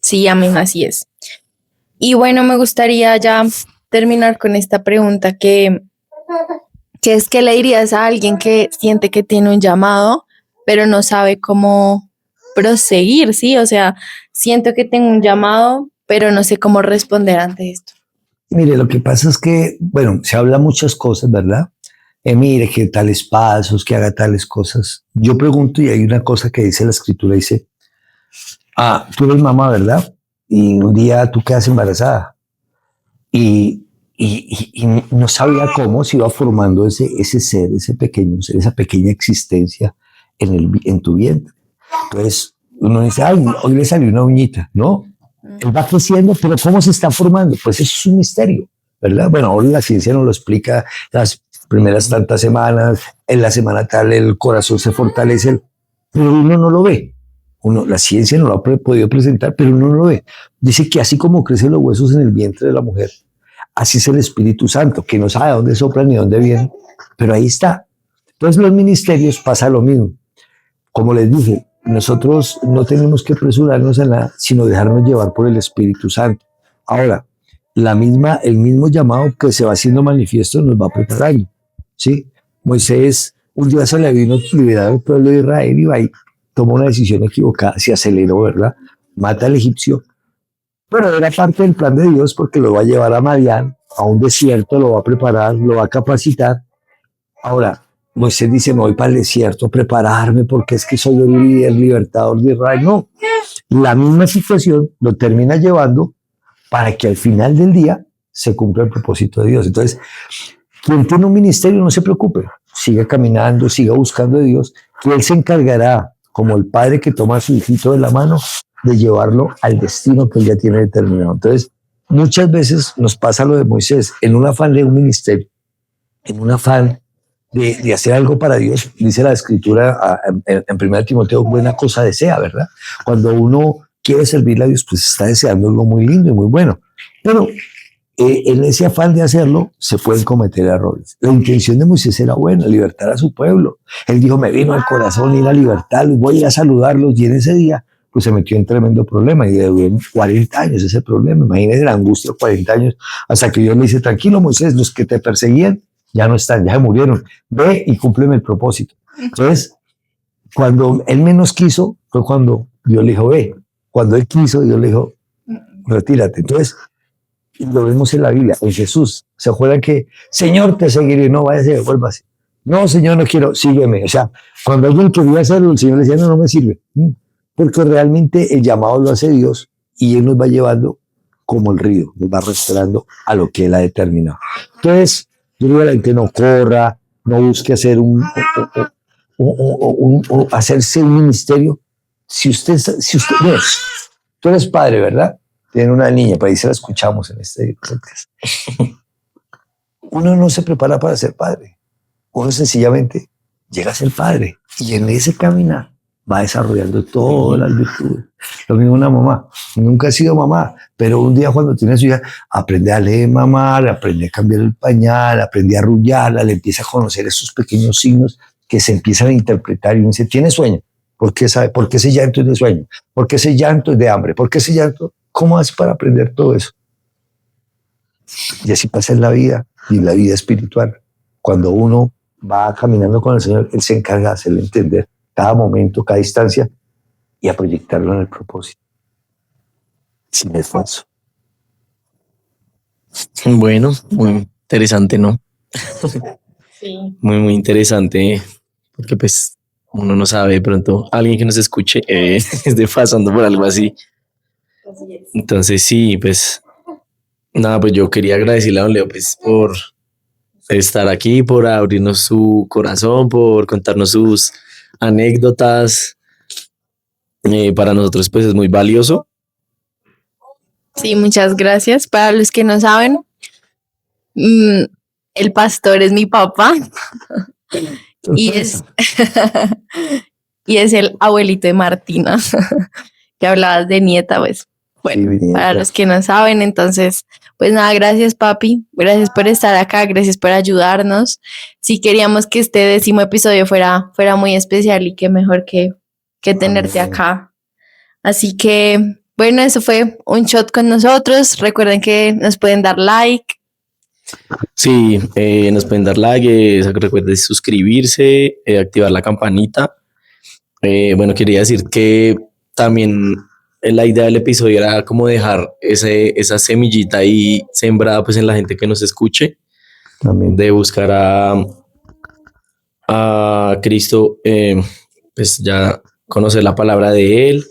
Sí, amén, así es. Y bueno, me gustaría ya terminar con esta pregunta que es, ¿qué le dirías a alguien que siente que tiene un llamado, pero no sabe cómo proseguir? Sí, o sea, siento que tengo un llamado, pero no sé cómo responder ante esto.
Mire, lo que pasa es que, bueno, se habla muchas cosas, ¿verdad? Mire, que tales pasos, que haga tales cosas. Yo pregunto y hay una cosa que dice la escritura, dice, tú eres mamá, ¿verdad? Y un día tú quedas embarazada y no sabía cómo se iba formando ese ser, ese pequeño ser, esa pequeña existencia en tu vientre. Entonces, uno dice, ay, hoy le salió una uñita, ¿no? Él va creciendo, pero ¿cómo se está formando? Pues eso es un misterio, ¿verdad? Bueno, ahora la ciencia nos lo explica las primeras tantas semanas, en la semana tal el corazón se fortalece, pero uno no lo ve. La ciencia no lo ha podido presentar, pero uno no lo ve. Dice que así como crecen los huesos en el vientre de la mujer, así es el Espíritu Santo, que no sabe dónde sopla ni dónde viene, pero ahí está. Entonces los ministerios pasa lo mismo. Como les dije, nosotros no tenemos que apresurarnos a nada, sino dejarnos llevar por el Espíritu Santo. Ahora, el mismo llamado que se va haciendo manifiesto nos va preparando, ¿sí? Moisés un día se le vino liberar al pueblo de Israel y va y tomó una decisión equivocada, se aceleró, ¿verdad? Mata al egipcio. Pero era parte del plan de Dios porque lo va a llevar a Madián, a un desierto, lo va a preparar, lo va a capacitar. Ahora, Moisés dice, me voy para el desierto a prepararme porque es que soy el líder, libertador de Israel. No, la misma situación lo termina llevando para que al final del día se cumpla el propósito de Dios. Entonces, quien tiene un ministerio no se preocupe, siga caminando, siga buscando a Dios, que Él se encargará, como el padre que toma a su hijito de la mano, de llevarlo al destino que Él ya tiene determinado. Entonces, muchas veces nos pasa lo de Moisés, en un afán de un ministerio, en un afán de hacer algo para Dios, dice la Escritura en 1 Timoteo, buena cosa desea, ¿verdad? Cuando uno quiere servirle a Dios, pues está deseando algo muy lindo y muy bueno. Pero en ese afán de hacerlo, se pueden cometer errores. La intención de Moisés era buena, libertar a su pueblo. Él dijo, me vino al corazón ir a libertarlos, voy a ir a saludarlos, y en ese día, pues se metió en tremendo problema, y duró 40 años ese problema. Imagínense la angustia, 40 años, hasta que Dios le dice, tranquilo Moisés, los que te perseguían, ya no están, ya se murieron, ve y cúmpleme el propósito. Entonces, cuando él menos quiso, fue cuando Dios le dijo, ve. Cuando él quiso, Dios le dijo, retírate. Entonces, lo vemos en la Biblia, en Jesús. ¿Se acuerdan que, Señor, te seguiré? No, váyase, vuélvase. No, Señor, no quiero, sígueme. O sea, cuando alguien quería hacerlo, el Señor le decía, no, no me sirve. Porque realmente el llamado lo hace Dios y Él nos va llevando como el río, nos va arrastrando a lo que Él ha determinado. Entonces, yo digo a la gente, no corra, no busque hacer hacerse un ministerio. Si usted, bueno, tú eres padre, ¿verdad? Tiene una niña, para ahí se la escuchamos en este podcast. Uno no se prepara para ser padre. Uno sencillamente llega a ser padre y en ese caminar va desarrollando todas las virtudes. Lo mismo una mamá. Nunca ha sido mamá, pero un día cuando tiene a su hija, aprende a leer mamar, aprende a cambiar el pañal, aprende a arrullarla, le empieza a conocer esos pequeños signos que se empiezan a interpretar y uno dice, ¿tiene sueño? ¿Por qué sabe? ¿Por qué ese llanto es de sueño? ¿Por qué ese llanto es de hambre? ¿Por qué ese llanto? ¿Cómo hace para aprender todo eso? Y así pasa en la vida y en la vida espiritual. Cuando uno va caminando con el Señor, Él se encarga de hacerle entender cada momento, cada instancia y a proyectarlo en el propósito. Sin esfuerzo.
Bueno, muy interesante, ¿no?
Sí.
Muy, muy interesante, porque pues uno no sabe, de pronto alguien que nos escuche esté pasando por algo así.
Así es.
Entonces sí, pues nada, pues yo quería agradecerle a don Leo pues por estar aquí, por abrirnos su corazón, por contarnos sus anécdotas. Para nosotros pues es muy valioso.
Sí, muchas gracias. Para los que no saben, el pastor es mi papá y es, y es el abuelito de Martina, que hablabas de nieta, pues. Bueno,
Sí,
para los que no saben, entonces, pues nada, gracias papi, gracias por estar acá, gracias por ayudarnos. Sí queríamos que este 10º episodio fuera muy especial y qué mejor que tenerte acá. Así que, bueno, eso fue un shot con nosotros. Recuerden que nos pueden dar like.
Sí, nos pueden dar like, recuerden suscribirse, activar la campanita. Bueno, quería decir que también la idea del episodio era como dejar esa semillita ahí sembrada pues en la gente que nos escuche,
También.
de buscar a Cristo, pues ya conocer la palabra de él,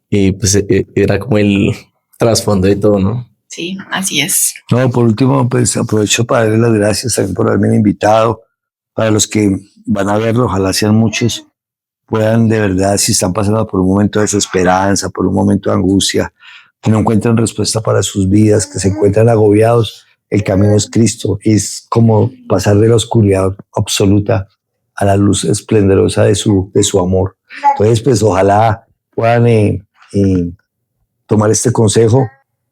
y pues era como el trasfondo de todo, ¿no?
Sí, así es.
No, por último, pues aprovecho para darle las gracias también por haberme invitado. Para los que van a verlo, ojalá sean muchos, puedan de verdad, si están pasando por un momento de desesperanza, por un momento de angustia, que no encuentran respuesta para sus vidas, que se encuentran agobiados, el camino es Cristo. Es como pasar de la oscuridad absoluta a la luz esplendorosa de su amor. Entonces, pues ojalá puedan tomar este consejo,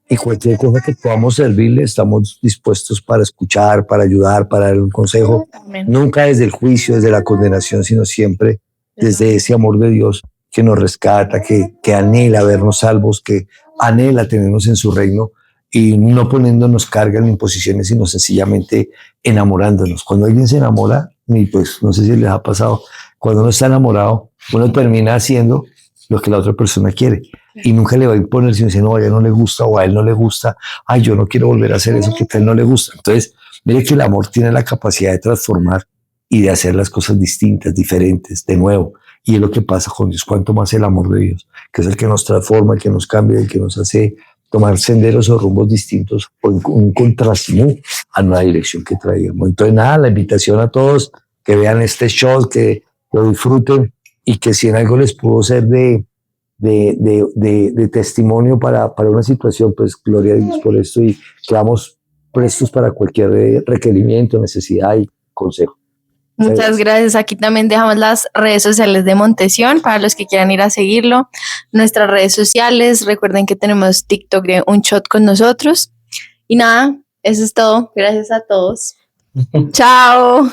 y cualquier cosa que podamos servirle, estamos dispuestos para escuchar, para ayudar, para dar un consejo.
Amén.
Nunca desde el juicio, desde la condenación, sino siempre desde ese amor de Dios que nos rescata, que anhela vernos salvos, que anhela tenernos en su reino, y no poniéndonos cargas ni imposiciones, sino sencillamente enamorándonos. Cuando alguien se enamora, y pues no sé si les ha pasado, cuando uno está enamorado, uno termina haciendo lo que la otra persona quiere. Y nunca le va a imponer si dice, no, a ella no le gusta o a él no le gusta, ay, yo no quiero volver a hacer eso que a él no le gusta. Entonces, mire que el amor tiene la capacidad de transformar y de hacer las cosas distintas, diferentes, de nuevo. Y es lo que pasa con Dios, cuanto más el amor de Dios, que es el que nos transforma, el que nos cambia, el que nos hace tomar senderos o rumbos distintos o un contraste a una dirección que traíamos. Entonces, nada, la invitación a todos que vean este show, que lo disfruten, y que si en algo les pudo ser de testimonio para una situación, pues gloria a Dios por esto, y quedamos prestos para cualquier requerimiento, necesidad y consejo.
Muchas gracias. Aquí también dejamos las redes sociales de Montesión para los que quieran ir a seguirlo. Nuestras redes sociales, recuerden que tenemos TikTok de Un Shot con nosotros. Y nada, eso es todo. Gracias a todos. Chao.